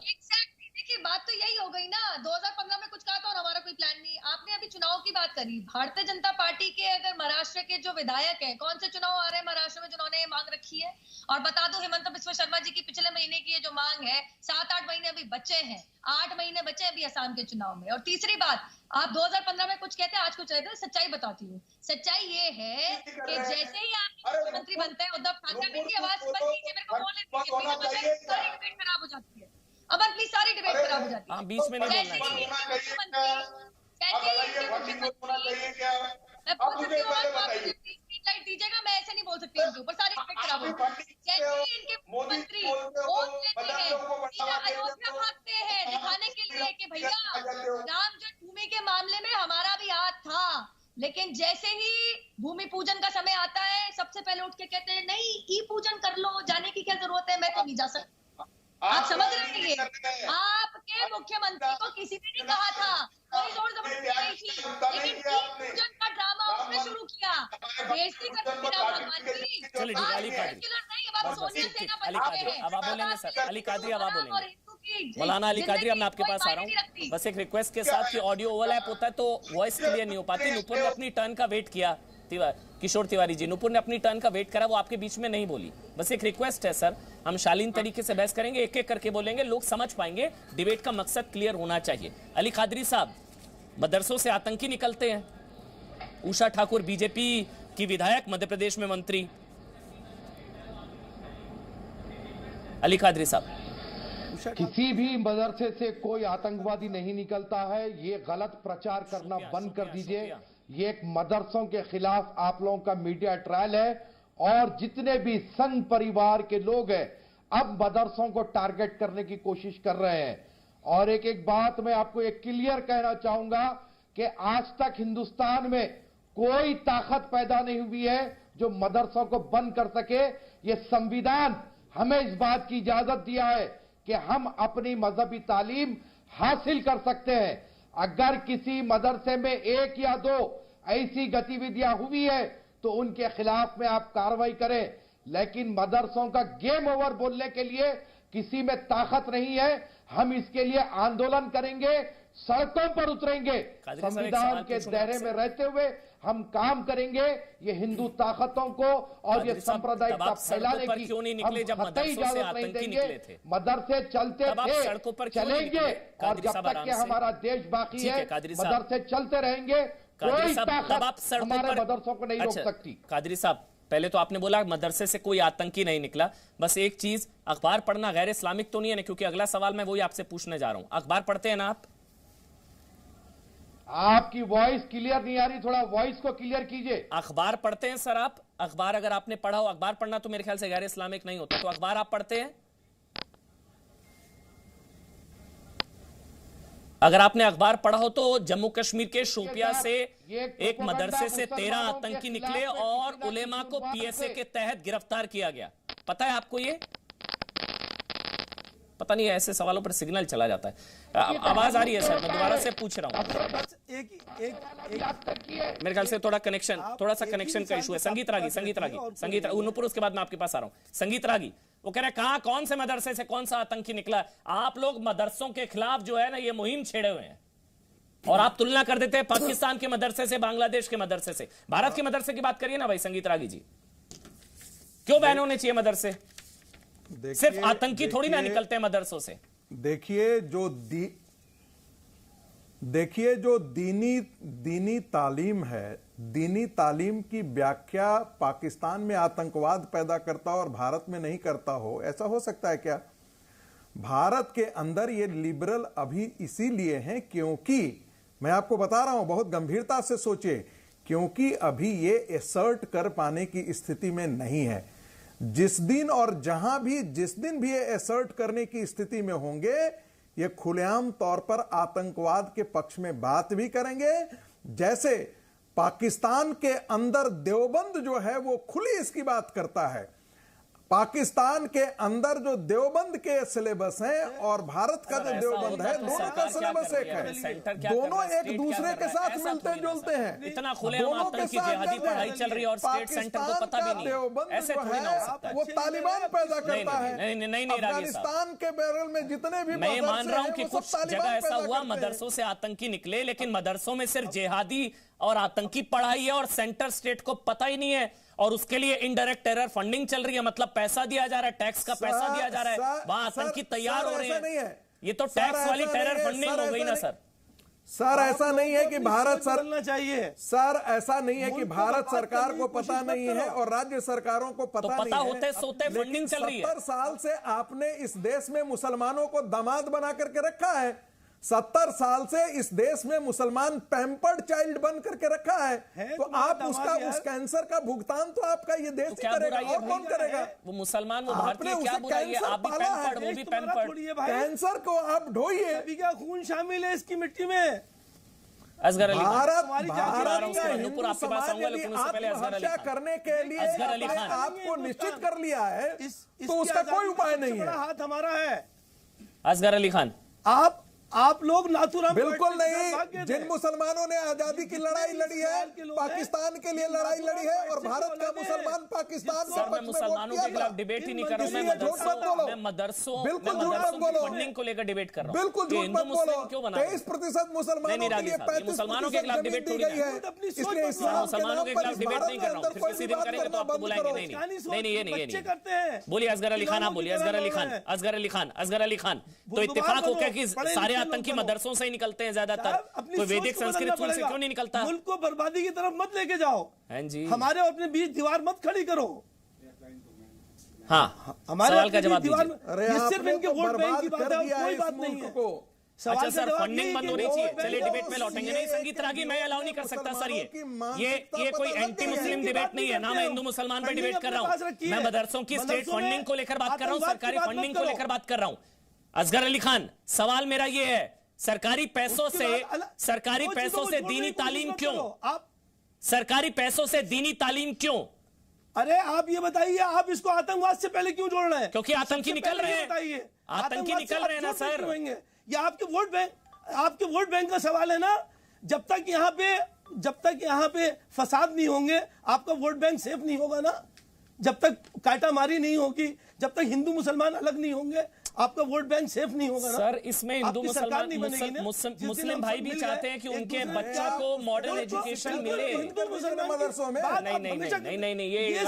देखिए बात तो यही हो गई ना, 2015 में कुछ कहा था और हमारा कोई प्लान नहीं। आपने अभी चुनाव की बात करी, भारतीय जनता पार्टी के अगर महाराष्ट्र के जो विधायक हैं, कौन से चुनाव आ रहे हैं महाराष्ट्र में जिन्होंने ये मांग रखी है? और बता दूं, हिमंत बिस्वा शर्मा जी की पिछले महीने की ये जो मांग है, 7-8 महीने अभी बचे हैं, 8 महीने बचे अभी असम के चुनाव में। और तीसरी बात, आप 2015 में कुछ कहते हैं, आज कुछ कहते हैं, सच्चाई बताती हूँ। सच्चाई ये है कि जैसे ही आप मुख्यमंत्री बनते हैं, उद्धव ठाकरे, मेरी आवाज बंद कीजिए, मेरे को बोलने दीजिए, सारी डिबेट खराब हो जाती है। अमन प्लीज, सारी डिबेट खराब हो जाती है। बीच में नहीं बोलना चाहिए। दीजिएगा, मैं ऐसे नहीं बोल सकती। फेम के ऊपर, सारे इफेक्ट खराब हो गए। जैसे ही इनके मंत्री वोट लेते हैं, सीधा अयोध्या भागते हैं दिखाने के लिए कि भैया राम जन्मभूमि के मामले में हमारा भी हाथ था, लेकिन जैसे ही भूमि पूजन का समय आता है सबसे पहले उठ के कहते हैं नहीं ई पूजन कर लो, जाने की क्या जरूरत है, मैं तो नहीं जा सकता। आप समझ रहे हैं, आपके मुख्यमंत्री को किसी ने नहीं कहा था, कोई जोर जबरदस्ती नहीं थी, लेकिन ई पूजन का ड्रामा उसने शुरू किया। बेइज्जती करके राहुल भगवान की। चलिए ठीक, अली कादरी, नहीं, अब आप सोनिया सेना अली कादरी अब आप बोलेंगे सर, अली कादरी अब आप बोलेंगे। मौलाना अली कादरी, अब मैं आपके पास आ रहा हूँ, बस एक रिक्वेस्ट के साथ कि ऑडियो ओवरलैप होता है तो वॉइस क्लियर नहीं हो पाती। नुपुर ने अपनी टर्न का वेट किया, किशोर तिवारी जी, नुपुर ने अपनी टर्न का वेट करा, वो आपके बीच में नहीं बोली। बस एक रिक्वेस्ट है सर, हम शालीन तरीके से बहस करेंगे, एक एक करके बोलेंगे, लोग समझ पाएंगे, डिबेट का मकसद क्लियर होना चाहिए। अली कादरी साहब, मदरसों से आतंकी निकलते हैं, उषा ठाकुर बीजेपी की विधायक, मध्य प्रदेश में मंत्री। अली कादरी साहब, किसी भी मदरसे से कोई आतंकवादी नहीं निकलता है, ये गलत प्रचार करना बंद कर दीजिए। ये एक मदरसों के खिलाफ आप लोगों का मीडिया ट्रायल है, और जितने भी संघ परिवार के लोग हैं अब मदरसों को टारगेट करने की कोशिश कर रहे हैं। और एक एक बात मैं आपको एक क्लियर कहना चाहूंगा कि आज तक हिंदुस्तान में कोई ताकत पैदा नहीं हुई है जो मदरसों को बंद कर सके। ये संविधान हमें इस बात की इजाजत दिया है कि हम अपनी मजहबी तालीम हासिल कर सकते हैं। अगर किसी मदरसे में एक या दो ऐसी गतिविधियां हुई है तो उनके खिलाफ में आप कार्रवाई करें, लेकिन मदरसों का गेम ओवर बोलने के लिए किसी में ताकत नहीं है। हम इसके लिए आंदोलन करेंगे, सड़कों पर उतरेंगे, संविधान के दायरे में रहते हुए हम काम करेंगे। ये हिंदू ताकतों को और ये सांप्रदायिक का फैलाने की हम कतई इजाजत नहीं देंगे। मदरसे चलते थे, चलेंगे, और जब तक कि हमारा देश बाकी है मदरसे चलते रहेंगे। कोई ताकत हमारे मदरसों को नहीं रोक सकती। कादरी साहब, पहले तो आपने बोला मदरसे से कोई आतंकी नहीं निकला, बस एक चीज, अखबार पढ़ना गैर इस्लामिक तो नहीं है ना? क्योंकि अगला सवाल मैं वही आपसे पूछने जा रहा हूं, अखबार पढ़ते हैं ना आप? आपकी वॉइस क्लियर नहीं आ रही, थोड़ा वॉइस को क्लियर कीजिए। अखबार पढ़ते हैं सर आप? अखबार अगर आपने पढ़ा हो, अखबार पढ़ना तो मेरे ख्याल से गैर इस्लामिक नहीं होता, तो अखबार आप पढ़ते हैं? अगर आपने अखबार पढ़ा हो तो जम्मू कश्मीर के शोपिया से एक मदरसे से 13 आतंकी निकले और उलेमा को पीएसए के तहत गिरफ्तार किया गया। पता है आपको ये? पता नहीं, ऐसे सवालों पर सिग्नल चला जाता है। आवाज आ रही है सर, मैं दोबारा से पूछ रहा हूं। मेरे ख्याल से थोड़ा सा कनेक्शन का इशू है। संगीत रागी, उन्नपुर, उसके बाद मैं आपके पास आ रहा हूं। संगीत रागी, वो कह रहे हैं कहां, कौन से मदरसे से कौन सा आतंकी निकला? आप लोग मदरसों के खिलाफ जो है ना ये मुहिम छेड़े हुए हैं, और आप तुलना कर देते हैं पाकिस्तान के मदरसे से, बांग्लादेश के मदरसे से। भारत के मदरसे की बात करिए ना भाई संगीत रागी जी, क्यों बैन होने चाहिए मदरसे? सिर्फ आतंकी थोड़ी ना निकलते हैं मदरसों से। देखिए जो दीनी तालीम है, दीनी तालीम की व्याख्या पाकिस्तान में आतंकवाद पैदा करता हो और भारत में नहीं करता हो, ऐसा हो सकता है क्या? भारत के अंदर ये लिबरल अभी इसीलिए हैं क्योंकि, मैं आपको बता रहा हूं, बहुत गंभीरता से सोचिए, क्योंकि अभी ये एसर्ट कर पाने की स्थिति में नहीं है। जिस दिन भी ये एसर्ट करने की स्थिति में होंगे, ये खुलेआम तौर पर आतंकवाद के पक्ष में बात भी करेंगे। जैसे पाकिस्तान के अंदर देवबंद जो है वो खुली इसकी बात करता है। पाकिस्तान के अंदर जो देवबंद के सिलेबस हैं और भारत का जो देवबंद है, दोनों का सिलेबस एक है, दोनों एक दूसरे के साथ मिलते जुलते हैं। इतना खुलेआम आतंकी जिहादी पढ़ाई चल रही है और स्टेट सेंटर को पता भी नहीं, ऐसे थोड़ी ना हो सकता है। वो तालिबान पैदा करता है। नहीं, अफगानिस्तान के बैरल में जितने भी, मैं मान रहा हूं कि कुछ जगह ऐसा हुआ मदरसों से आतंकी निकले, लेकिन मदरसों में सिर्फ जिहादी और आतंकी पढ़ाई है और सेंटर स्टेट को पता ही नहीं है, और उसके लिए इनडायरेक्ट टेरर फंडिंग चल रही है, मतलब पैसा दिया जा रहा है, टैक्स का पैसा दिया जा रहा है, वहां आतंकी तैयार हो रहे हैं। ये तो टैक्स वाली टेरर फंडिंग हो गई ना सर। सर ऐसा नहीं है कि भारत चाहिए सर, ऐसा नहीं है कि भारत सरकार को पता नहीं है और राज्य सरकारों को पता नहीं है। होते सोते फंडिंग चल रही है। 70 साल से आपने इस देश में मुसलमानों को दामाद बना करके रखा है। 70 साल से इस देश में मुसलमान पैम्पर्ड चाइल्ड बन करके रखा है तो आप उसका उस कैंसर का भुगतान तो आपका ये देश ही करेगा और कौन करेगा? वो मुसलमान, वो भारतीय, क्या बुराई है? आप भी पैम्पर्ड, वो भी पैम्पर्ड। कैंसर को आप ढोइए, अभी क्या खून शामिल है इसकी मिट्टी में? असगर अली खान, भारत का हिंदू समाज यदि आत्महत्या करने के लिए असगर अली खान आपको निश्चित कर लिया है तो उसका कोई उपाय नहीं है। हाथ हमारा है। असगर अली खान, आप लोग नाथूराम बिल्कुल नहीं। जिन मुसलमानों ने आजादी की लड़ाई लड़ी है, पाकिस्तान के लिए लड़ाई लड़ी है और भारत का मुसलमान पाकिस्तान सर मैं मुसलमानों के खिलाफ डिबेट ही नहीं कर रहा हूं, मैं मदरसों फंडिंग को लेकर डिबेट कर रहा हूं। बिल्कुल झूठ मत बोलो। 23% मुसलमानों के लिए 35% के खिलाफ डिबेट थोड़ी है, इसलिए मुसलमानों के खिलाफ डिबेट नहीं कर रहा हूं। फिर किसी दिन करेंगे तो आपको बुलाएंगे। नहीं, ये नहीं। बोलिए असगर अली खान, आप बोलिए असगर अली खान। असगर अली खान, तो इत्तेफाक हो क्या कि सारे आतंकी मदरसों से ही निकलते हैं ज्यादातर? कोई वैदिक संस्कृत स्कूल से क्यों नहीं निकलता? मुल्क को बर्बादी की तरफ मत लेके जाओ। हैं जी, हमारे अपने बीच दीवार मत खड़ी करो। हाँ, हमारे सवाल का जवाब दीवार अरे ये सिर्फ इनके तो वोट बैंक की बात है, दिया कोई इस बात नहीं मुल्क है। अच्छा सर, फंडिंग बंद होनी चाहिए। चलिए डिबेट में लौटेंगे। नहीं संगीत रागी मैं अलाउ नहीं कर सकता सर। ये कोई एंटी मुस्लिम डिबेट नहीं है ना। मैं हिंदू मुसलमान पर डिबेट कर रहा हूँ। मैं मदरसों की स्टेट फंडिंग को लेकर बात कर रहा हूँ, सरकारी फंडिंग को लेकर बात कर रहा हूँ। असगर अली खान, सवाल मेरा ये है, सरकारी पैसों से दीनी तालीम क्यों? सरकारी पैसों से दीनी तालीम क्यों? अरे आप ये बताइए, आप इसको आतंकवाद से पहले क्यों जोड़ रहे हैं? क्योंकि आतंकी निकल रहे हैं। आतंकी निकल रहे हैं ना सर। ये आपके वोट बैंक का सवाल है ना। जब तक यहाँ पे फसाद नहीं होंगे, आपका वोट बैंक सेफ नहीं होगा ना। जब तक काटामारी नहीं होगी, जब तक हिंदू मुसलमान अलग नहीं होंगे, आपका वोट बैंक सेफ नहीं होगा ना। सर इसमें हिंदू मुस्लिम भाई भी चाहते हैं कि उनके बच्चों को मॉडर्न एजुकेशन मिले। मदरसों में नहीं, ये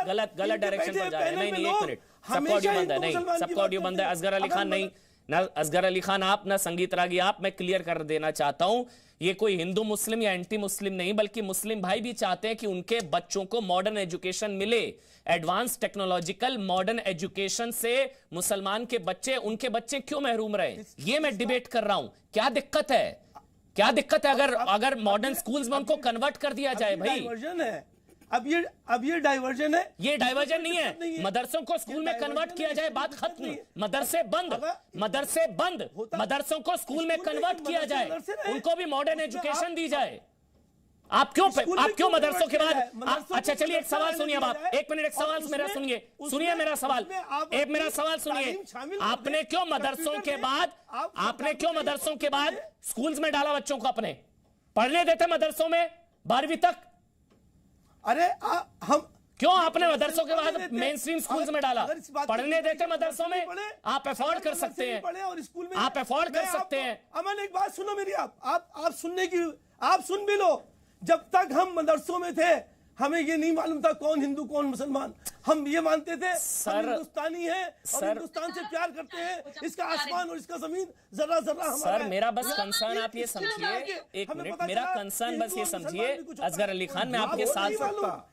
गलत डायरेक्शन पर जा रहे हैं। नहीं, एक मिनट, सबका ऑडियो बंद है। नहीं, सबका ऑडियो बंद है। असगर अली खान नहीं, ना असगर अली खान आप, ना संगीत रागी आप। मैं क्लियर कर देना चाहता हूं, ये कोई हिंदू मुस्लिम या एंटी मुस्लिम नहीं, बल्कि मुस्लिम भाई भी चाहते हैं कि उनके बच्चों को मॉडर्न एजुकेशन मिले। एडवांस टेक्नोलॉजिकल मॉडर्न एजुकेशन से मुसलमान के बच्चे, उनके बच्चे क्यों महरूम रहे? ये मैं डिबेट कर रहा हूं। क्या दिक्कत है अगर मॉडर्न स्कूल्स में उनको कन्वर्ट कर दिया जाए? भाई अब ये डाइवर्जन है। ये डाइवर्जन नहीं है। मदरसों को स्कूल में कन्वर्ट किया जाए, बात खत्म। मदरसे बंद। मदरसों को स्कूल में कन्वर्ट किया जाए, उनको भी मॉडर्न एजुकेशन दी जाए। आप क्यों मदरसों के बाद? अच्छा चलिए एक सवाल सुनिए। आप एक मिनट, एक सवाल मेरा सुनिए मेरा सवाल। मेरा सवाल सुनिए। आपने क्यों मदरसों के बाद स्कूल्स में डाला बच्चों को? अपने पढ़ने देते मदरसों में 12वीं तक? अरे हम क्यों आपने मदरसों के बाद मेन स्ट्रीम स्कूल्स में डाला? पढ़ने देते मदरसों में? आप अफोर्ड कर सकते हैं, आप अफोर्ड कर सकते हैं। अमन एक बात सुनो मेरी, आप सुन भी लो। जब तक हम मदरसों में थे, हमें ये नहीं मालूम था कौन हिंदू कौन मुसलमान। हम ये मानते थे हम हिंदुस्तानी हैं और हिंदुस्तान से प्यार करते हैं। इसका आसमान और इसका जमीन जरा हमारा। सर मेरा बस कंसर्न आप ये समझिए, एक मिनट, मेरा कंसर्न बस ये समझिए। असगर अली खान मैं आपके साथ,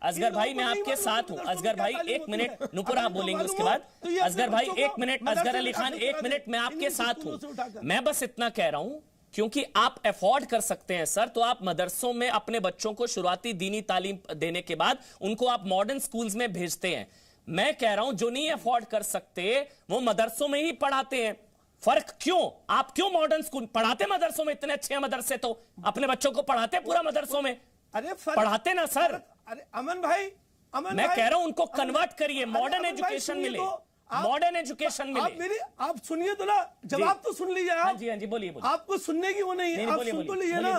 असगर भाई मैं आपके साथ हूं। असगर भाई एक मिनट, नुपुर आप बोलेंगे उसके बाद। असगर भाई एक मिनट, असगर अली खान एक मिनट, मैं आपके साथ हूं। मैं बस इतना कह रहा हूं, क्योंकि आप अफोर्ड कर सकते हैं सर, तो आप मदरसों में अपने बच्चों को शुरुआती दीनी तालीम देने के बाद उनको आप मॉडर्न स्कूल्स में भेजते हैं। मैं कह रहा हूं जो नहीं अफोर्ड कर सकते वो मदरसों में ही पढ़ाते हैं। फर्क क्यों? आप क्यों मॉडर्न स्कूल पढ़ाते मदरसों में? इतने अच्छे मदरसे तो अपने बच्चों को पढ़ाते पूरा मदरसों में? अरे पढ़ाते ना सर। अरे अमन भाई, मैं कह रहा हूं उनको कन्वर्ट करिए, मॉडर्न एजुकेशन मिले, मॉडर्न एजुकेशन मिले। आप सुनिए तो ना, जवाब तो सुन लीजिए। हाँ जी बोलिए। आपको सुनने की वो नहीं है, आप सुन तो लीजिए ना।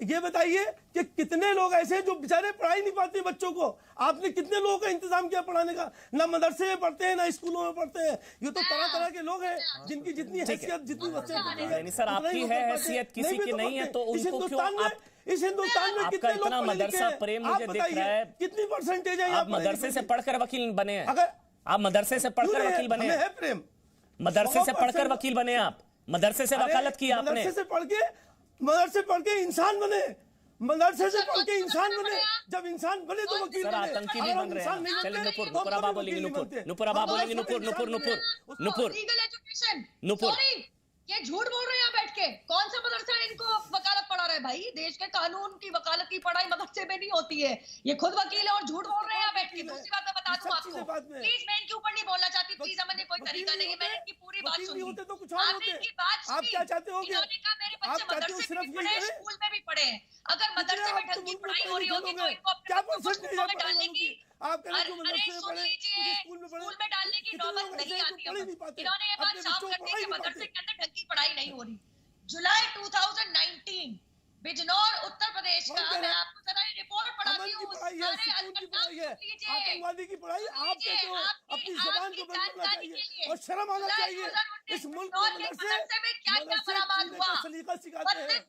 ये बताइए कि कितने लोग ऐसे हैं जो बेचारे पढ़ाई नहीं पाते बच्चों को? आपने कितने लोगों का इंतजाम किया पढ़ाने का? ना मदरसे में पढ़ते हैं, ना स्कूलों में पढ़ते हैं। ये तो तरह के लोग हैं जिनकी जितनी हैसियत, जितनी बच्चे। सर आपकी है हैसियत, किसी की नहीं है, तो उनको क्यों? इस हिंदुस्तान में कितने लोग इतना मदरसा प्रेम मुझे दिख रहा है। कितनी परसेंटेज है? आप मदरसे से पढ़कर वकील बने हैं? आप मदरसे से पढ़कर वकील बने हैं? प्रेम मदरसे से पढ़कर वकील बने आप? मदरसे से वकालत की आपने? मदरसे से पढ़ के इंसान बने। मदरसे से पढ़ के इंसान बने। जब इंसान बने तो वकील बने। आतंकी भी बन रहे हैं। चलिए नुपुर आप बोलेंगे। नुपुर आप बोलेंगे। Nupur legal education. ये झूठ बोल रहे हैं आप बैठ के। के? कौन सा मदरसा इनको वकालत पढ़ा रहा है भाई? देश के कानून की वकालत की पढ़ाई मदरसे में नहीं होती है। ये खुद वकील है और झूठ बोल रहे हैं बैठ के। दूसरी बात मैं बता दूं आपको, प्लीज मैं इनके ऊपर नहीं बोलना चाहती, प्लीज हमें कोई तरीका नहीं है, मैंने इनकी पूरी बात सुनी। आपने इनकी बात सुनी, आप क्या चाहते हो? इन्होंने कहा मेरे बच्चे मदरसे में भी पढ़े, स्कूल में भी पढ़े हैं। अगर मदरसे में ढंग की पढ़ाई हो रही होती तो इनको अपने बच्चों को स्कूलों में डालने की, अरे सुन लीजिए, स्कूल में डालने की नौबत नहीं आती। इन्होंने ये बात साफ कर दी कि मदरसे के अंदर ढंग की पढ़ाई नहीं हो रही। जुलाई 2019 बिजनौर उत्तर प्रदेश का, मैं आपको जरा रिपोर्ट पढ़ाती हूँ। आतंकवादी की पढ़ाई आप कहते हो, अपनी जबान को बंद करना चाहिए और शर्म आना चाहिए। इस मुल्क मदरसे में क्या क्या बरामद हुआ, सलीका सिखाते हैं।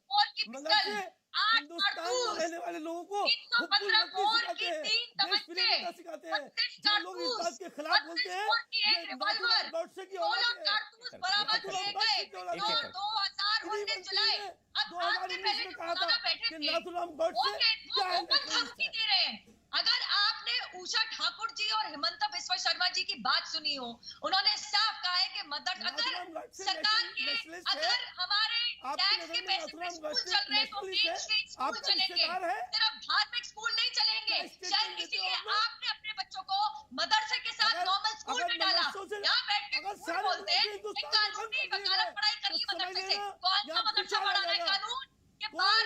मदरसे हिंदुस्तान में रहने वाले लोगों को सिखाते हैं, देश प्रेम का सिखाते हैं। जो लोग इस बात के खिलाफ बोलते हैं, ये नाथुराम गॉडसे की औलाद है। 2019 जुलाई, अब आपने पहले जो कोरोना बैठे थे, नाथुराम गॉडसे क्या है? ओपन धमकी दे रहे हैं। अगर आपने उषा ठाकुर जी और हिमंता बिस्वा शर्मा जी की बात सुनी हो, उन्होंने साफ कहा है कि अगर सरकार के, अगर हमारे टैक्स के पैसे पे स्कूल चल रहे हैं तो मेन स्ट्रीम स्कूल चलेंगे, सिर्फ धार्मिक स्कूल नहीं चलेंगे। शायद इसीलिए आपने अपने बच्चों को मदरसे के साथ नॉर्मल स्कूल में डाला। यहाँ बैठ के स्कूल बोलते हैं कि कानूनी वकालत पढ़ाई करिए मदरसे से। कौन सा मदरसा पढ़ा रहा है कानून के बार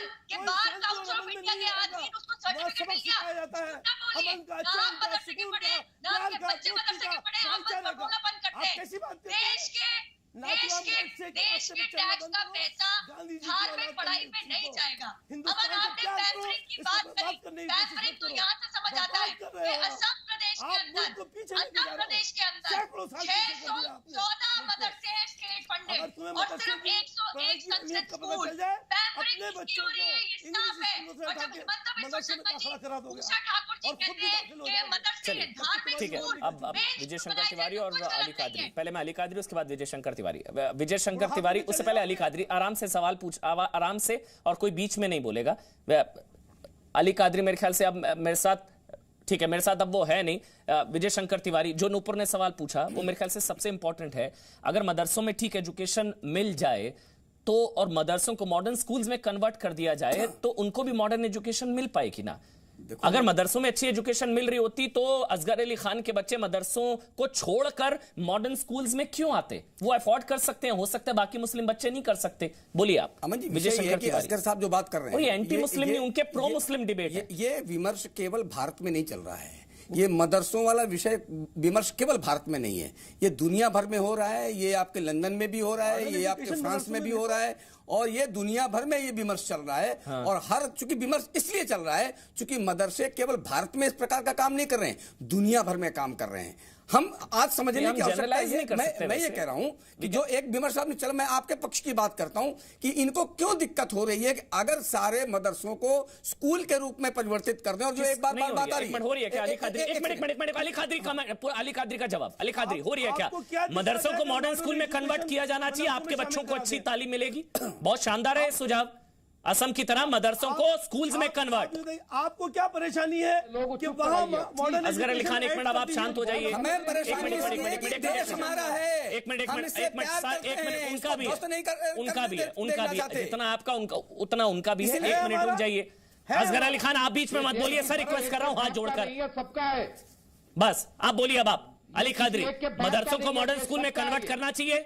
काउंसिल ऑफ इंडिया के अधीन उसको सर्टिफिकेट मिल गया। ना बोलिए, ना आप मदरसे के पढ़े, ना आपके बच्चे मदरसे के पढ़े, आप मत बोलना बंद करते हैं। देश के टैक्स का पैसा धार्मिक पढ़ाई में नहीं जाएगा। अब आपने पैम्परिंग की बात करी, पैम्परिंग तो यहाँ से समझ आता है कि असम प्रदेश के अंदर 614 मदरसे हैं स्टेट फंडेड और सिर्फ 101 संस्कृत स्कूल। पैम्परिंग की हो रही है, ये साफ है। और जब हिमंता बिस्वा शर्मा जी, उषा ठाकुर जी कहते हैं कि मदरसे धार्मिक ठीक है। स्कूल, अब विजय शंकर तिवारी और अली कादरी, पहले मैं अली कादरी, उसके बाद विजय शंकर तिवारी। विजय शंकर तिवारी, उससे पहले अली कादरी आराम से सवाल पूछ, आराम से, और कोई बीच में नहीं बोलेगा। अली कादरी मेरे ख्याल से अब मेरे साथ, ठीक है, मेरे साथ अब वो है नहीं। विजय शंकर तिवारी, जो नूपुर ने सवाल पूछा वो मेरे ख्याल से सबसे इंपॉर्टेंट है। अगर मदरसों में ठीक एजुकेशन मिल जाए तो, और मदरसों को मॉडर्न स्कूल्स में कन्वर्ट कर दिया जाए तो उनको भी मॉडर्न एजुकेशन मिल पाएगी ना। अगर मदरसों में अच्छी एजुकेशन मिल रही होती तो असगर अली खान के बच्चे मदरसों को छोड़कर मॉडर्न स्कूल्स में क्यों आते? वो अफोर्ड कर सकते हैं, हो सकता है बाकी मुस्लिम बच्चे नहीं कर सकते। बोलिए आप। अमन जी, विजय शंकर तिवारी, असगर साहब जो बात कर रहे हैं, ये एंटी मुस्लिम नहीं, उनके प्रो मुस्लिम डिबेट है। ये विमर्श केवल भारत में नहीं चल रहा है। ये मदरसों वाला विषय विमर्श केवल भारत में नहीं है, ये दुनिया भर में हो रहा है। ये आपके लंदन में भी हो रहा है, ये आपके फ्रांस में भी हो रहा है, और ये दुनिया भर में ये विमर्श चल रहा है। हाँ। और चूंकि विमर्श इसलिए चल रहा है चूंकि मदरसे केवल भारत में इस प्रकार का काम नहीं कर रहे हैं, दुनिया भर में काम कर रहे हैं। हम आज समझने की आवश्यकता है। मैं ये कह रहा हूं कि जो एक विमर्श आपने, चलो मैं आपके पक्ष की बात करता हूं कि इनको क्यों दिक्कत हो रही है कि अगर सारे मदरसों को स्कूल के रूप में परिवर्तित कर दें, और जो एक बात बात आ रही है, हो रही है क्या? अली कादरी, एक मिनट, अली कादरी का जवाब। अली कादरी, हो रही है क्या मदरसों को मॉडर्न स्कूल में कन्वर्ट किया जाना चाहिए? आपके बच्चों को अच्छी तालीम मिलेगी। बहुत शानदार है सुझाव। असम की तरह मदरसों को स्कूल्स में कन्वर्ट। आपको क्या परेशानी है कि वहां मॉडर्न? असगर अली खान, एक मिनट, अब आप शांत हो जाइए। हमें परेशानी देश हमारा है। एक मिनट, उनका भी है, जितना आपका उतना उनका भी है। एक मिनट रुक जाइए। असगर अली खान, आप बीच में मत बोलिए सर, रिक्वेस्ट कर रहा हूं हाथ जोड़कर। सबका है, बस आप बोलिए। अब आप अली कादरी, मदरसों को मॉडर्न स्कूल में कन्वर्ट करना चाहिए?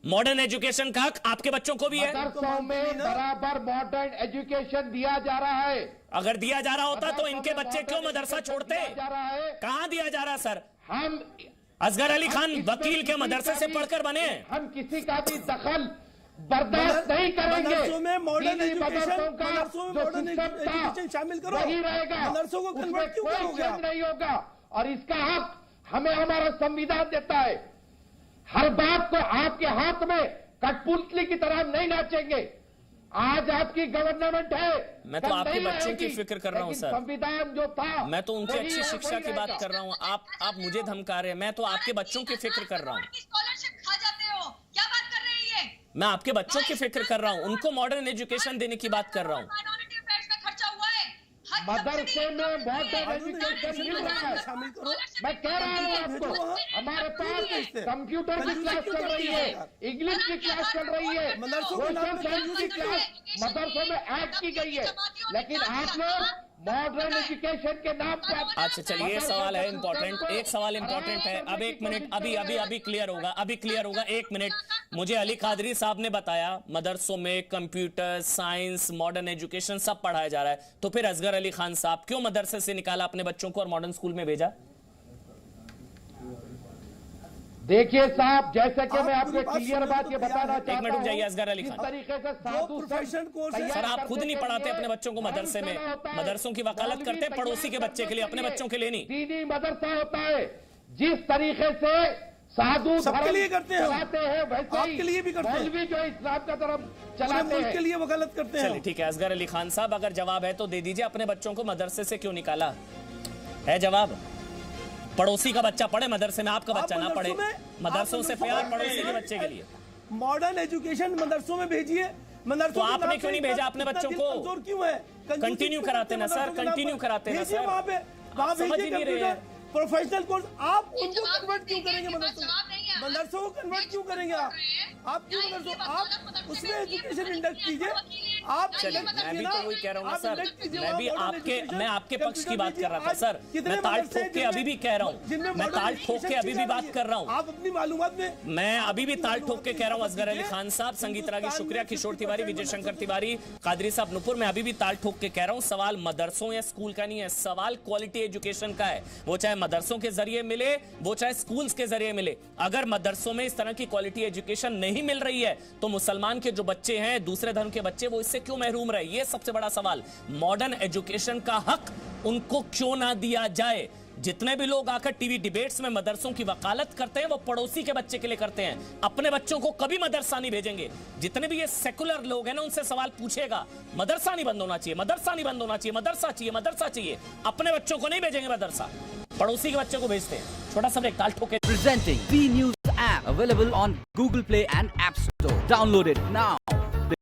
मॉडर्न एजुकेशन का हक आपके बच्चों को भी है। मदरसों में बराबर मॉडर्न एजुकेशन दिया जा रहा है। अगर दिया जा रहा होता तो इनके बच्चे क्यों मदरसा छोड़ते? कहां दिया जा रहा सर? हम असगर अली खान वकील के मदरसे से पढ़कर बने। हम किसी का भी दखल बर्दाश्त नहीं करेंगे। मदरसों में मॉडर्न एजुकेशन शामिल करो, वही रहेगा। मदरसों को कन्वर्ट क्यों करोगे? नहीं होगा, और इसका हक हमें हमारा संविधान देता है। हर बात को आपके हाथ में कठपुतली की तरह नहीं नाचेंगे। आज आपकी गवर्नमेंट है, मैं तो आपके बच्चों की फिक्र कर रहा हूं सर। संविधान जो था, मैं तो उनकी अच्छी शिक्षा की बात कर रहा हूं। आप मुझे धमका रहे हैं, मैं तो आपके बच्चों की फिक्र कर रहा हूं। स्कॉलरशिप खा जाते हो, क्या बात कर रहे हैं ये? मैं आपके बच्चों की फिक्र कर रहा हूं, उनको मॉडर्न एजुकेशन देने की बात कर रहा हूं। माइनॉरिटी अफेयर्स में खर्चा हुआ है, हद मदरसे में मॉडर्न एजुकेशन मिल रहा है। शामिल करो। मैं कह रहा हूँ आपको, हमारे पास कंप्यूटर की क्लास चल रही है, इंग्लिश की क्लास चल रही है, सोशल साइंस की क्लास मदरसों में ऐड की गई है, लेकिन आप लोग मॉडर्न एजुकेशन के नाम पर। अच्छा चलिए, ये सवाल है इंपॉर्टेंट, एक सवाल इंपॉर्टेंट है। अब एक मिनट, अभी क्लियर होगा, अभी क्लियर होगा। एक मिनट, मुझे अली कादरी साहब ने बताया मदरसों में कंप्यूटर साइंस मॉडर्न एजुकेशन सब पढ़ाया जा रहा है, तो फिर असगर अली खान साहब क्यों मदरसे से निकाला अपने बच्चों को और मॉडर्न स्कूल में भेजा? देखिए साहब, जैसे कि मैं आपको क्लियर बात ये बताना चाहता हूं, एक मिनट रुक जाइए असगर अली खान। तरीके से साधु प्रोफेशनल कोर्स है सर, आप खुद नहीं पढ़ाते अपने बच्चों को मदरसे में, मदरसों की वकालत करते हैं पड़ोसी के बच्चे के लिए, अपने बच्चों के लिए नहीं। दीनी मदरसा होता है, जिस तरीके से साधु सबके लिए करते हैं, चलाते हैं वैसे आपके लिए भी करते हैं, मौलवी जो इस्लाम का धर्म चलाते हैं के लिए वकालत करते हैं। चलिए ठीक है असगर अली खान साहब, अगर जवाब है तो दे दीजिए, अपने बच्चों को मदरसे से क्यों निकाला है? जवाब, पड़ोसी का बच्चा पढ़े मदरसे में, आपका बच्चा ना पढ़े। मदरसों से प्यार पड़ोसी के बच्चे के लिए। मॉडर्न एजुकेशन मदरसों में भेजिए। तो आपने क्यों नहीं भेजा अपने बच्चों को? कमजोर क्यों है? कंटिन्यू कराते ना सर, कंटिन्यू कराते ना सर। वहां पे समझ ही नहीं रहे। प्रोफेशनल कोर्स आप उनको कन्वर्ट क्यों करेंगे? मदरसों को कन्वर्ट क्यों करेंगे? आप क्यों मदरसों, आप उसमें एजुकेशन इंडक्ट कीजिए। आप चलिए, मैं भी तो वही कह रहा हूँ ना सर, मैं आपके पक्ष की बात कर रहा था सर, मैं ताल ठोक के अभी भी कह रहा हूँ, मैं ताल ठोक के अभी भी बात कर रहा हूँ, आप अपनी मालूमात में, मैं अभी भी ताल ठोक के कह रहा हूँ। असगर अली खान साहब, संगीत रागी शुक्रिया, किशोर तिवारी, विजय शंकर तिवारी, कादरी साहब नुपुर, मैं अभी भी ताल ठोक के कह रहा हूँ, सवाल मदरसों या स्कूल का नहीं है, सवाल क्वालिटी एजुकेशन का है। वो चाहे मदरसों के जरिए मिले, वो चाहे स्कूल्स के जरिए मिले। अगर मदरसों में इस तरह की क्वालिटी एजुकेशन नहीं मिल रही है तो मुसलमान के जो बच्चे हैं, दूसरे धर्म के बच्चे, वो इससे क्यों महरूम रहे? ये सबसे बड़ा सवाल। मॉडर्न एजुकेशन का हक उनको क्यों ना दिया जाए? जितने भी लोग आकर टीवी डिबेट्स में मदरसों की वकालत करते हैं, वो पड़ोसी के बच्चे के लिए करते हैं, अपने बच्चों को कभी मदरसा नहीं भेजेंगे। जितने भी ये सेकुलर लोग हैं ना, उनसे सवाल पूछेगा, मदरसा नहीं बंद होना चाहिए, मदरसा नहीं बंद होना चाहिए, मदरसा चाहिए, मदरसा चाहिए, अपने बच्चों को नहीं भेजेंगे मदरसा, पड़ोसी के बच्चे को भेजते हैं। छोटा सा ब्रेक, ताल ठोके। Presenting B News app available on Google Play and App Store. Download it now.